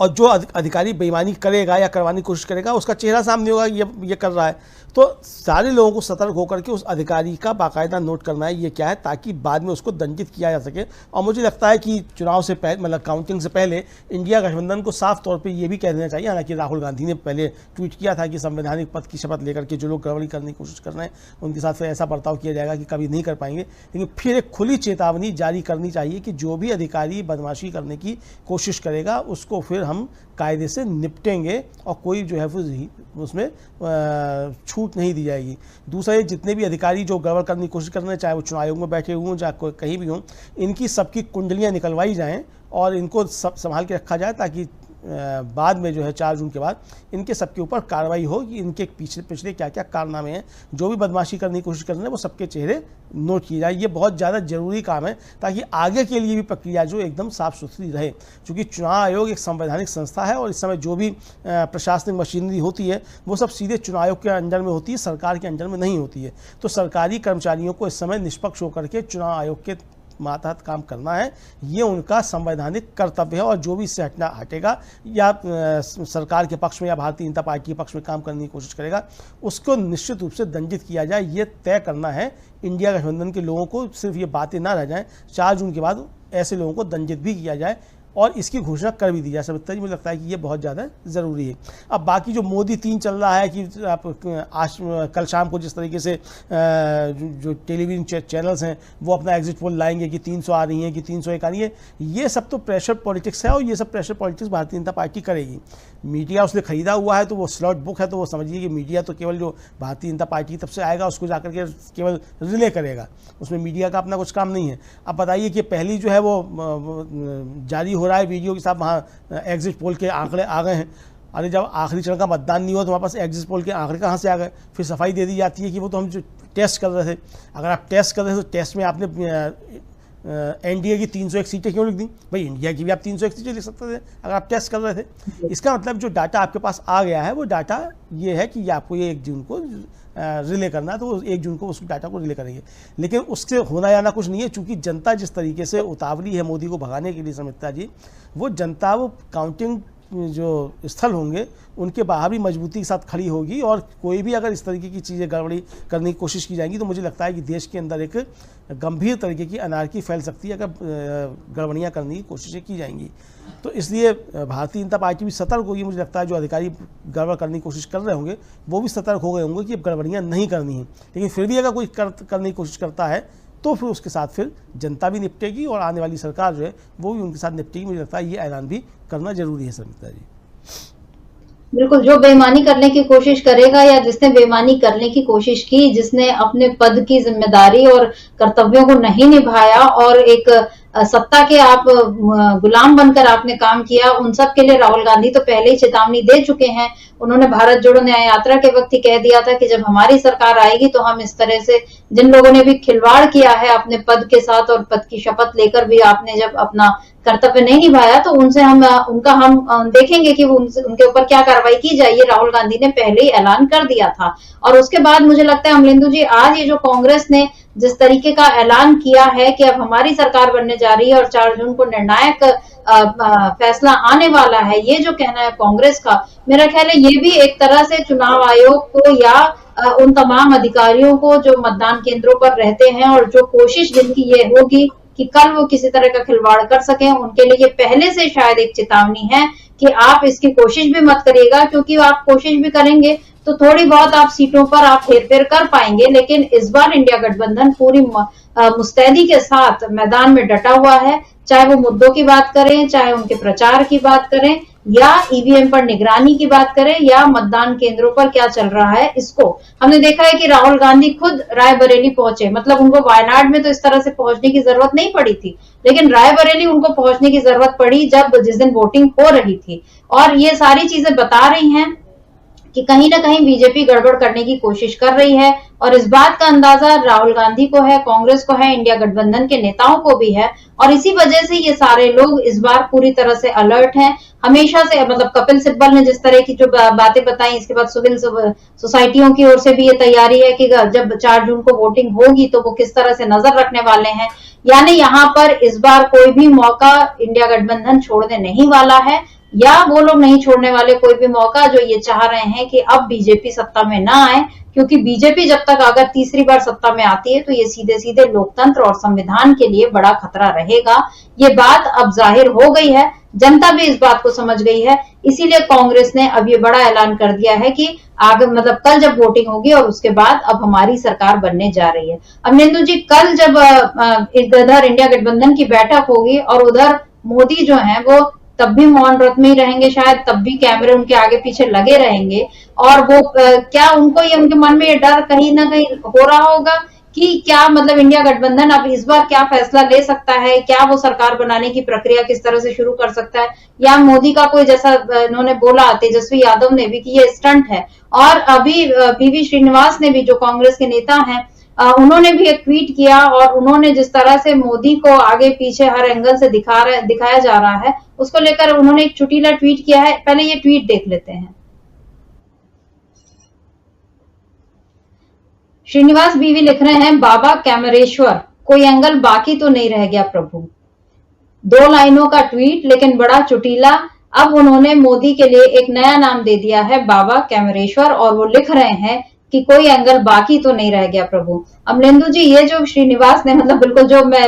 और जो अधिकारी बेईमानी करेगा या करवाने की कोशिश करेगा उसका चेहरा सामने होगा ये कर रहा है। तो सारे लोगों को सतर्क होकर के उस अधिकारी का बाकायदा नोट करना है ये क्या है, ताकि बाद में उसको दंडित किया जा सके। और मुझे लगता है कि चुनाव से पहले, मतलब काउंटिंग से पहले, इंडिया गठबंधन को साफ तौर पे ये भी कह देना चाहिए। हालांकि राहुल गांधी ने पहले ट्वीट किया था कि संवैधानिक पद की शपथ लेकर के जो लोग गड़बड़ी करने की कोशिश कर रहे हैं उनके साथ फिर ऐसा बर्ताव किया जाएगा कि कभी नहीं कर पाएंगे। लेकिन फिर एक खुली चेतावनी जारी करनी चाहिए कि जो भी अधिकारी बदमाशी करने की कोशिश करेगा उसको फिर हम कायदे से निपटेंगे और कोई जो है उसमें छूट नहीं दी जाएगी। दूसरा, ये जितने भी अधिकारी जो गड़बड़ करने की कोशिश कर रहे हैं, चाहे वो चुनाव आयोग में बैठे हुए हों चाहे कहीं भी हों, इनकी सबकी कुंडलियां निकलवाई जाएं और इनको सब संभाल के रखा जाए, ताकि बाद में जो है 4 जून के बाद इनके सबके ऊपर कार्रवाई हो कि इनके पिछले क्या क्या कारनामे हैं। जो भी बदमाशी करने की कोशिश कर रहे हैं वो सबके चेहरे नोट किए जाए। ये बहुत ज़्यादा जरूरी काम है ताकि आगे के लिए भी प्रक्रिया जो एकदम साफ सुथरी रहे। क्योंकि चुनाव आयोग एक संवैधानिक संस्था है और इस समय जो भी प्रशासनिक मशीनरी होती है वो सब सीधे चुनाव आयोग के अंडर में होती है, सरकार के अंडर में नहीं होती है। तो सरकारी कर्मचारियों को इस समय निष्पक्ष होकर के चुनाव आयोग के मातहत काम करना है, ये उनका संवैधानिक कर्तव्य है। और जो भी इससे हटेगा या सरकार के पक्ष में या भारतीय जनता पार्टी के पक्ष में काम करने की कोशिश करेगा, उसको निश्चित रूप से दंडित किया जाए। ये तय करना है इंडिया गठबंधन के लोगों को। सिर्फ ये बातें ना रह जाएं, 4 जून के बाद ऐसे लोगों को दंडित भी किया जाए और इसकी घोषणा कर भी दी जाए। समिता जी, मुझे लगता है कि ये बहुत ज़्यादा ज़रूरी है। अब बाकी जो मोदी 3 चल रहा है कि आप आज कल शाम को जिस तरीके से जो टेलीविजन चैनल्स हैं वो अपना एग्जिट पोल लाएंगे कि 300 आ रही हैं कि 301 आ रही है, ये सब तो प्रेशर पॉलिटिक्स है और ये सब pressure politics Bharatiya Janata party करेगी। मीडिया उसने खरीदा हुआ है तो वो स्लॉट बुक है, तो वो समझिए कि मीडिया तो केवल जो भारतीय जनता पार्टी की तरफ से आएगा उसको जाकर के केवल रिले करेगा, उसमें मीडिया का अपना कुछ काम नहीं है। अब बताइए कि पहली जो है वो जारी हो रहा है वीडियो के साथ, वहाँ एग्जिट पोल के आंकड़े आ गए हैं अरे जब आखिरी चरण का मतदान नहीं हुआ तो हमारे पास एग्जिट पोल के आंकड़े कहाँ से आ गए? फिर सफाई दे दी जाती है कि वो तो हम जो टेस्ट कर रहे थे। अगर आप टेस्ट कर रहे थे तो टेस्ट में आपने एनडीए की 301 सीटें क्यों लिख दी? भाई इंडिया की भी आप 301 सीटें लिख सकते थे अगर आप टेस्ट कर रहे थे। इसका मतलब जो डाटा आपके पास आ गया है वो डाटा ये है कि आपको ये 1 जून को रिले करना है, तो 1 जून को उस डाटा को रिले करेंगे। लेकिन उससे होना जाना कुछ नहीं है, चूंकि जनता जिस तरीके से उतावली है मोदी को भगाने के लिए समिता जी, वो जनता वो काउंटिंग जो स्थल होंगे उनके बाहर भी मजबूती के साथ खड़ी होगी। और कोई भी अगर इस तरीके की चीज़ें गड़बड़ी करने की कोशिश की जाएंगी तो मुझे लगता है कि देश के अंदर एक गंभीर तरीके की अनार्की फैल सकती है अगर गड़बड़ियाँ करने की कोशिशें की जाएंगी। तो इसलिए भारतीय जनता पार्टी भी सतर्क होगी। मुझे लगता है जो अधिकारी गड़बड़ करने की कोशिश कर रहे होंगे वो भी सतर्क हो गए होंगे कि अब गड़बड़ियाँ नहीं करनी हैं। लेकिन फिर भी अगर कोई करने की कोशिश करता है तो फिर उसके साथ फिर जनता भी निपटेगी और आने वाली सरकार जो है वो भी उनके साथ निपटेगी। मुझे लगता है ये ऐलान भी करना जरूरी है समिता जी। बिल्कुल, जो बेईमानी करने की कोशिश करेगा या जिसने बेईमानी करने की कोशिश की, जिसने अपने पद की जिम्मेदारी और कर्तव्यों को नहीं निभाया और एक सत्ता के आप गुलाम बनकर आपने काम किया, उन सब के लिए राहुल गांधी तो पहले ही चेतावनी दे चुके हैं। उन्होंने भारत जोड़ो न्याय यात्रा के वक्त ही कह दिया था कि जब हमारी सरकार आएगी तो हम इस तरह से, जिन लोगों ने भी खिलवाड़ किया है अपने पद के साथ और पद की शपथ लेकर भी आपने जब अपना कर्तव्य नहीं निभाया तो उनसे हम देखेंगे कि उनके ऊपर क्या कार्रवाई की जाए। ये राहुल गांधी ने पहले ही ऐलान कर दिया था। और उसके बाद मुझे लगता है अमलेंदु जी, आज ये जो कांग्रेस ने जिस तरीके का ऐलान किया है कि अब हमारी सरकार बनने जा रही है और 4 जून को निर्णायक फैसला आने वाला है, ये जो कहना है कांग्रेस का, मेरा ख्याल है ये भी एक तरह से चुनाव आयोग को या उन तमाम अधिकारियों को जो मतदान केंद्रों पर रहते हैं और जो कोशिश जिनकी ये होगी कि कल वो किसी तरह का खिलवाड़ कर सकें, उनके लिए ये पहले से शायद एक चेतावनी है कि आप इसकी कोशिश भी मत करिएगा, क्योंकि आप कोशिश भी करेंगे तो थोड़ी बहुत आप सीटों पर आप हेरफेर कर पाएंगे। लेकिन इस बार इंडिया गठबंधन पूरी मुस्तैदी के साथ मैदान में डटा हुआ है, चाहे वो मुद्दों की बात करें, चाहे उनके प्रचार की बात करें, या ईवीएम पर निगरानी की बात करें, या मतदान केंद्रों पर क्या चल रहा है। इसको हमने देखा है कि राहुल गांधी खुद रायबरेली पहुंचे, मतलब उनको वायनाड में तो इस तरह से पहुंचने की जरूरत नहीं पड़ी थी, लेकिन रायबरेली उनको पहुंचने की जरूरत पड़ी जिस दिन वोटिंग हो रही थी। और ये सारी चीजें बता रही हैं कि कहीं ना कहीं बीजेपी गड़बड़ करने की कोशिश कर रही है। और इस बात का अंदाजा राहुल गांधी को है, कांग्रेस को है, इंडिया गठबंधन के नेताओं को भी है। और इसी वजह से ये सारे लोग इस बार पूरी तरह से अलर्ट हैं। हमेशा से, मतलब कपिल सिब्बल ने जिस तरह की जो बातें बताई, इसके बाद सिविल सोसाइटियों की ओर से भी ये तैयारी है कि जब 4 जून को वोटिंग होगी तो वो किस तरह से नजर रखने वाले हैं। यानी यहाँ पर इस बार कोई भी मौका इंडिया गठबंधन छोड़ने नहीं वाला है, या वो लोग नहीं छोड़ने वाले कोई भी मौका जो ये चाह रहे हैं कि अब बीजेपी सत्ता में ना आए, क्योंकि बीजेपी जब तक अगर तीसरी बार सत्ता में आती है तो ये सीधे सीधे लोकतंत्र और संविधान के लिए बड़ा खतरा रहेगा। ये बात अब जाहिर हो गई है, जनता भी इस बात को समझ गई है। इसीलिए कांग्रेस ने अब ये बड़ा ऐलान कर दिया है कि आगे, मतलब कल जब वोटिंग होगी और उसके बाद अब हमारी सरकार बनने जा रही है। अब नेंदू जी, कल जब इधर इंडिया गठबंधन की बैठक होगी और उधर मोदी जो है वो तब भी मौन व्रत में ही रहेंगे, शायद तब भी कैमरे उनके आगे पीछे लगे रहेंगे। और वो क्या उनको ये, उनके मन में ये डर कहीं ना कहीं हो रहा होगा कि क्या, मतलब इंडिया गठबंधन अब इस बार क्या फैसला ले सकता है, क्या वो सरकार बनाने की प्रक्रिया किस तरह से शुरू कर सकता है, या मोदी का कोई, जैसा इन्होंने बोला तेजस्वी यादव ने भी, कि ये स्टंट है। और अभी बीवी श्रीनिवास ने भी, जो कांग्रेस के नेता हैं, उन्होंने भी एक ट्वीट किया और उन्होंने जिस तरह से मोदी को आगे पीछे हर एंगल से दिखाया जा रहा है, उसको लेकर उन्होंने एक चुटीला ट्वीट किया है। पहले ये ट्वीट देख लेते हैं। श्रीनिवास बीवी लिख रहे हैं, बाबा कैमरेश्वर, कोई एंगल बाकी तो नहीं रह गया प्रभु। 2 लाइनों का ट्वीट, लेकिन बड़ा चुटीला। अब उन्होंने मोदी के लिए एक नया नाम दे दिया है, बाबा कैमरेश्वर, और वो लिख रहे हैं कि कोई एंगल बाकी तो नहीं रह गया प्रभु। अमलेंदु जी, ये जो श्रीनिवास ने, मतलब बिल्कुल जो मैं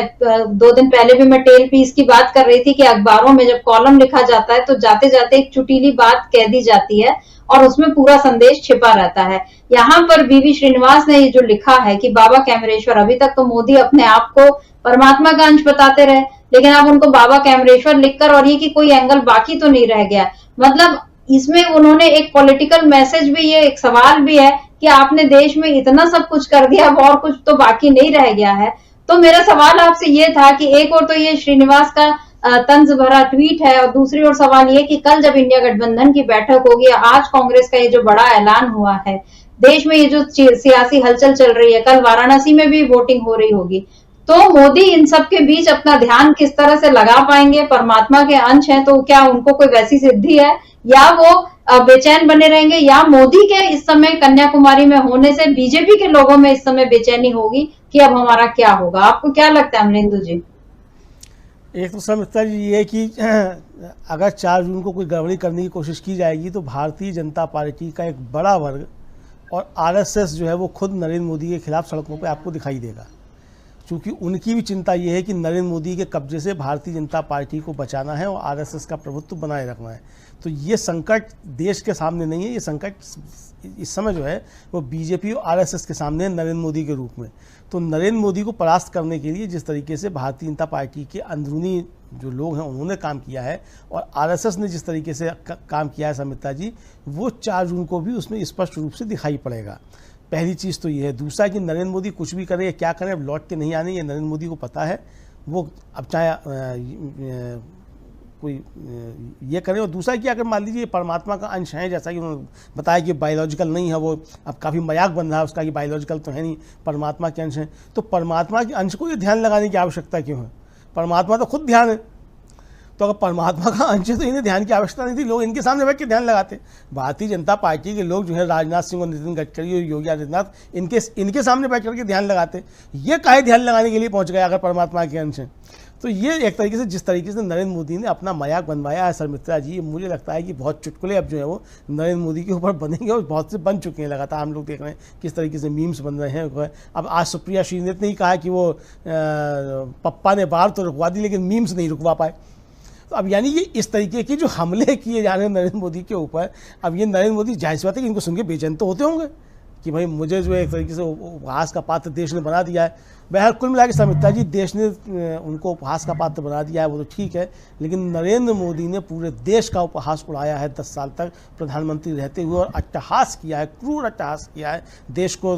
2 दिन पहले भी मैं टेल पीस की बात कर रही थी कि अखबारों में जब कॉलम लिखा जाता है तो जाते जाते एक चुटीली बात कह दी जाती है और उसमें पूरा संदेश छिपा रहता है। यहाँ पर बीवी श्रीनिवास ने ये जो लिखा है कि बाबा कैमरेश्वर, अभी तक तो मोदी अपने आप को परमात्मा का अंश बताते रहे, लेकिन अब उनको बाबा कैमरेश्वर लिखकर, और ये कि कोई एंगल बाकी तो नहीं रह गया, मतलब इसमें उन्होंने एक पॉलिटिकल मैसेज भी, ये एक सवाल भी है कि आपने देश में इतना सब कुछ कर दिया, अब और कुछ तो बाकी नहीं रह गया है। तो मेरा सवाल आपसे ये था कि एक और तो ये श्रीनिवास का तंज भरा ट्वीट है। और दूसरी ओर सवाल ये कि कल जब इंडिया गठबंधन की बैठक होगी, आज कांग्रेस का ये जो बड़ा ऐलान हुआ है, देश में ये जो सियासी हलचल चल रही है, कल वाराणसी में भी वोटिंग हो रही होगी, तो मोदी इन सब के बीच अपना ध्यान किस तरह से लगा पाएंगे? परमात्मा के अंश हैं, तो क्या उनको कोई वैसी सिद्धि है, या वो बेचैन बने रहेंगे, या मोदी के इस समय कन्याकुमारी में होने से बीजेपी के लोगों में इस समय बेचैनी होगी कि अब हमारा क्या होगा? आपको क्या लगता है अमलेंदु जी? एक तो समझता जी ये है कि अगर 4 जून को कोई गड़बड़ी करने की कोशिश की जाएगी तो भारतीय जनता पार्टी का एक बड़ा वर्ग और आरएसएस जो है वो खुद नरेंद्र मोदी के खिलाफ सड़कों पे आपको दिखाई देगा, क्योंकि उनकी भी चिंता ये है कि नरेंद्र मोदी के कब्जे से भारतीय जनता पार्टी को बचाना है और आरएसएस का प्रभुत्व बनाए रखना है। तो ये संकट देश के सामने नहीं है, ये संकट इस समय जो है वो बीजेपी और आरएसएस के सामने है, नरेंद्र मोदी के रूप में। तो नरेंद्र मोदी को परास्त करने के लिए जिस तरीके से भारतीय जनता पार्टी के अंदरूनी जो लोग हैं उन्होंने काम किया है और आरएसएस ने जिस तरीके से काम किया है समिता जी, वो 4 जून को भी उसमें स्पष्ट रूप से दिखाई पड़ेगा। पहली चीज़ तो ये है। दूसरा कि नरेंद्र मोदी कुछ भी करे या क्या करें, अब लौट के नहीं आने, ये नरेंद्र मोदी को पता है। वो अब चाहे कोई ये करें, और दूसरा कि अगर मान लीजिए परमात्मा का अंश है, जैसा कि उन्होंने बताया कि बायोलॉजिकल नहीं है, वो अब काफ़ी मजाक बन रहा है उसका कि बायोलॉजिकल तो है नहीं, परमात्मा के अंश है, तो परमात्मा के अंश को ये ध्यान लगाने की आवश्यकता क्यों है? परमात्मा तो खुद ध्यान है। तो अगर परमात्मा का अंश है तो इन्हें ध्यान की आवश्यकता नहीं थी, लोग इनके सामने बैठ के ध्यान लगाते। भारतीय जनता पार्टी के लोग जो है राजनाथ सिंह और नितिन गडकरी और योगी आदित्यनाथ इनके सामने बैठ करके ध्यान लगाते। ये काहे ध्यान लगाने के लिए पहुंच गया अगर परमात्मा के अंश है? तो ये एक तरीके से जिस तरीके से नरेंद्र मोदी ने अपना मजाक बनवाया है शर्मित्रा जी, मुझे लगता है कि बहुत चुटकुले अब जो है वो नरेंद्र मोदी के ऊपर बनेंगे और बहुत से बन चुके हैं। लगातार हम लोग देख रहे हैं किस तरीके से मीम्स बन रहे हैं। अब आज सुप्रिया श्रीनेत ने ही कहा कि वो पप्पा ने बाढ़ तो रुकवा दी लेकिन मीम्स नहीं रुकवा पाए। तो अब यानी ये इस तरीके के जो हमले किए जा रहे हैं नरेंद्र मोदी के ऊपर, अब ये नरेंद्र मोदी जाहिर सी बात है कि इनको सुन के बेचैन तो होते होंगे कि भाई मुझे जो है एक तरीके से उपहास का पात्र देश ने बना दिया है। बहर कुल मिला के समिता जी, देश ने उनको उपहास का पात्र बना दिया है, वो तो ठीक है, लेकिन नरेंद्र मोदी ने पूरे देश का उपहास उड़ाया है 10 साल तक प्रधानमंत्री रहते हुए, और अट्टहास किया है, क्रूर अट्टहास किया है देश को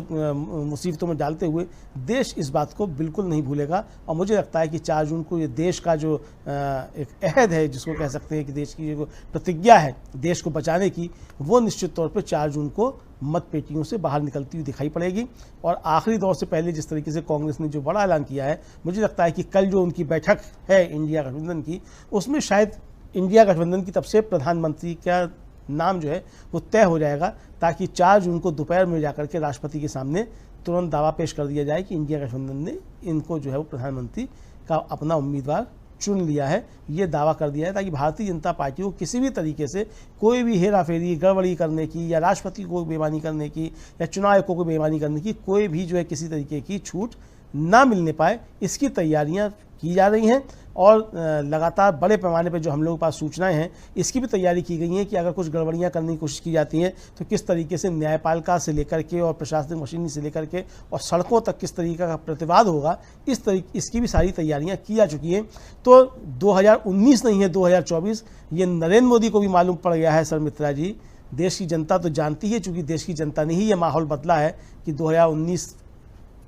मुसीबतों में डालते हुए। देश इस बात को बिल्कुल नहीं भूलेगा और मुझे लगता है कि 4 जून को ये देश का जो एक अहद है, जिसको कह सकते हैं कि देश की जो प्रतिज्ञा है देश को बचाने की, वो निश्चित तौर पर 4 जून को मतपेटियों से बाहर निकलती हुई दिखाई पड़ेगी। और आखिरी दौर से पहले जिस तरीके से कांग्रेस ने जो बड़ा ऐलान किया है, मुझे लगता है कि कल जो उनकी बैठक है इंडिया गठबंधन की, उसमें शायद इंडिया गठबंधन की तरफ से प्रधानमंत्री का नाम जो है वो तय हो जाएगा, ताकि 4 जून को दोपहर में जाकर के राष्ट्रपति के सामने तुरंत दावा पेश कर दिया जाए कि इंडिया गठबंधन ने इनको जो है वो प्रधानमंत्री का अपना उम्मीदवार चुन लिया है। ये दावा कर दिया है ताकि भारतीय जनता पार्टी को किसी भी तरीके से कोई भी हेराफेरी गड़बड़ी करने की, या राष्ट्रपति को बेईमानी करने की, या चुनाव आयोग को बेईमानी करने की कोई भी जो है किसी तरीके की छूट ना मिलने पाए, इसकी तैयारियां की जा रही हैं। और लगातार बड़े पैमाने पर जो हम लोगों के पास सूचनाएं हैं, इसकी भी तैयारी की गई है कि अगर कुछ गड़बड़ियां करने की कोशिश की जाती हैं तो किस तरीके से न्यायपालिका से लेकर के और प्रशासनिक मशीनरी से लेकर के और सड़कों तक किस तरीके का प्रतिवाद होगा, इसकी भी सारी तैयारियां की जा चुकी हैं। तो 2019 नहीं है 2024, ये नरेंद्र मोदी को भी मालूम पड़ गया है शर्मित्रा जी। देश की जनता तो जानती है, चूँकि देश की जनता ने ही ये माहौल बदला है कि 2019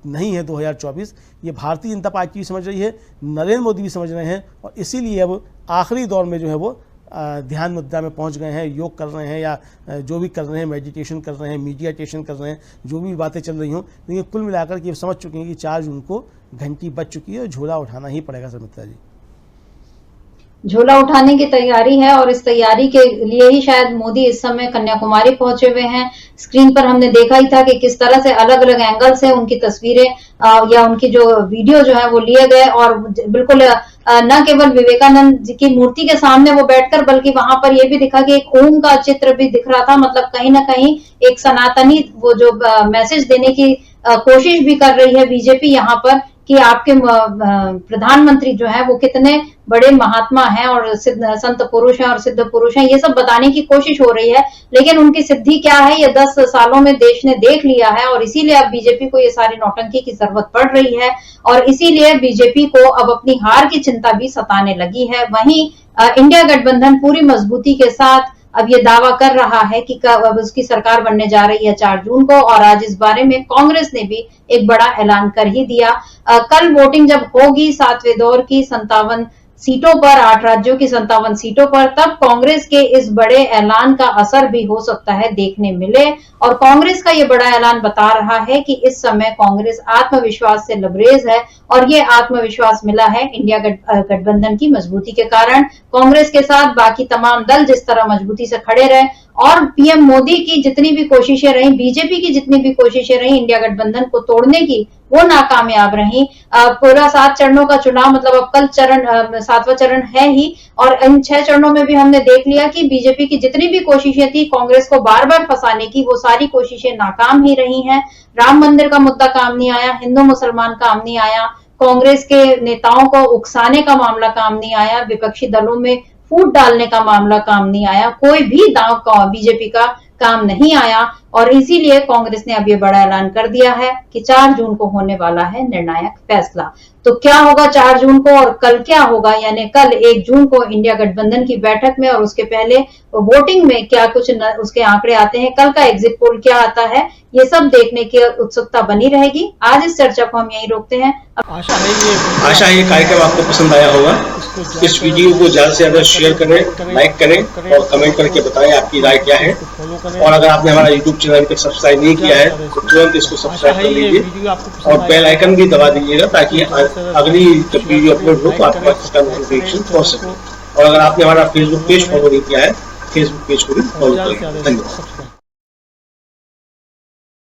नहीं है 2024। ये भारतीय जनता पार्टी भी समझ रही है, नरेंद्र मोदी भी समझ रहे हैं, और इसीलिए अब आखिरी दौर में जो है वो ध्यान मुद्रा में पहुंच गए हैं। योग कर रहे हैं या जो भी कर रहे हैं, मेडिटेशन कर रहे हैं, मीडियाटेशन कर रहे हैं, जो भी बातें चल रही हों, लेकिन कुल मिलाकर के समझ चुके हैं कि 4 जून को घंटी बज चुकी है और झोला उठाना ही पड़ेगा। समिता जी, झोला उठाने की तैयारी है, और इस तैयारी के लिए ही शायद मोदी इस समय कन्याकुमारी पहुंचे हुए हैं। स्क्रीन पर हमने देखा ही था कि किस तरह से अलग अलग एंगल से उनकी तस्वीरें या उनकी जो वीडियो जो है वो लिए गए, और बिल्कुल न केवल विवेकानंद जी की मूर्ति के सामने वो बैठकर, बल्कि वहां पर यह भी दिखा कि एक ओम का चित्र भी दिख रहा था। मतलब कहीं ना कहीं एक सनातनी वो जो मैसेज देने की कोशिश भी कर रही है बीजेपी यहाँ पर, कि आपके प्रधानमंत्री जो है वो कितने बड़े महात्मा हैं और संत पुरुष हैं और सिद्ध पुरुष हैं, ये सब बताने की कोशिश हो रही है। लेकिन उनकी सिद्धि क्या है, ये 10 सालों में देश ने देख लिया है, और इसीलिए अब बीजेपी को ये सारी नौटंकी की जरूरत पड़ रही है, और इसीलिए बीजेपी को अब अपनी हार की चिंता भी सताने लगी है। वहीं इंडिया गठबंधन पूरी मजबूती के साथ अब ये दावा कर रहा है कि अब उसकी सरकार बनने जा रही है 4 जून को, और आज इस बारे में कांग्रेस ने भी एक बड़ा ऐलान कर ही दिया। कल वोटिंग जब होगी 7वें दौर की 57 सीटों पर, 8 राज्यों की 57 सीटों पर, तब कांग्रेस के इस बड़े ऐलान का असर भी हो सकता है देखने मिले। और कांग्रेस का ये बड़ा ऐलान बता रहा है कि इस समय कांग्रेस आत्मविश्वास से लबरेज है और ये आत्मविश्वास मिला है इंडिया गठबंधन की मजबूती के कारण। कांग्रेस के साथ बाकी तमाम दल जिस तरह मजबूती से खड़े रहे और पीएम मोदी की जितनी भी कोशिशें रही, बीजेपी की जितनी भी कोशिशें रही इंडिया गठबंधन को तोड़ने की, वो नाकामयाब रही। पूरा 7 चरणों का चुनाव, मतलब अब कल 7वां चरण है ही, और इन 6 चरणों में भी हमने देख लिया कि बीजेपी की जितनी भी कोशिशें थी कांग्रेस को बार बार फंसाने की, वो सारी कोशिशें नाकाम ही रही हैं। राम मंदिर का मुद्दा काम नहीं आया, हिंदू मुसलमान काम नहीं आया, कांग्रेस के नेताओं को उकसाने का मामला काम नहीं आया, विपक्षी दलों में फूट डालने का मामला काम नहीं आया, कोई भी दांव बीजेपी का काम नहीं आया। और इसीलिए कांग्रेस ने अब ये बड़ा ऐलान कर दिया है कि 4 जून को होने वाला है निर्णायक फैसला। तो क्या होगा 4 जून को और कल क्या होगा, यानी कल 1 जून को इंडिया गठबंधन की बैठक में और उसके पहले वोटिंग में क्या कुछ उसके आंकड़े आते हैं, कल का एग्जिट पोल क्या आता है, ये सब देखने की उत्सुकता बनी रहेगी। आज इस चर्चा को हम यहीं रोकते हैं। आशा है ये कार्यक्रम आपको पसंद आया होगा। इस वीडियो को ज्यादा से ज्यादा शेयर करें, लाइक करें और कमेंट करके बताएं आपकी राय क्या है। और अगर आपने हमारा यूट्यूब चैनल अभी तक सब्सक्राइब नहीं किया है तो तुरंत इसको सब्सक्राइब कर लीजिए और बेल आइकन भी दबा दीजिएगा ताकि अगली जब वीडियो अपलोड हो तो आपके पास इसका नोटिफिकेशन पहुंच सके। और अगर आपने हमारा फेसबुक पेज फॉलो नहीं किया है, फेसबुक पेज को भी फॉलो करें। धन्यवाद।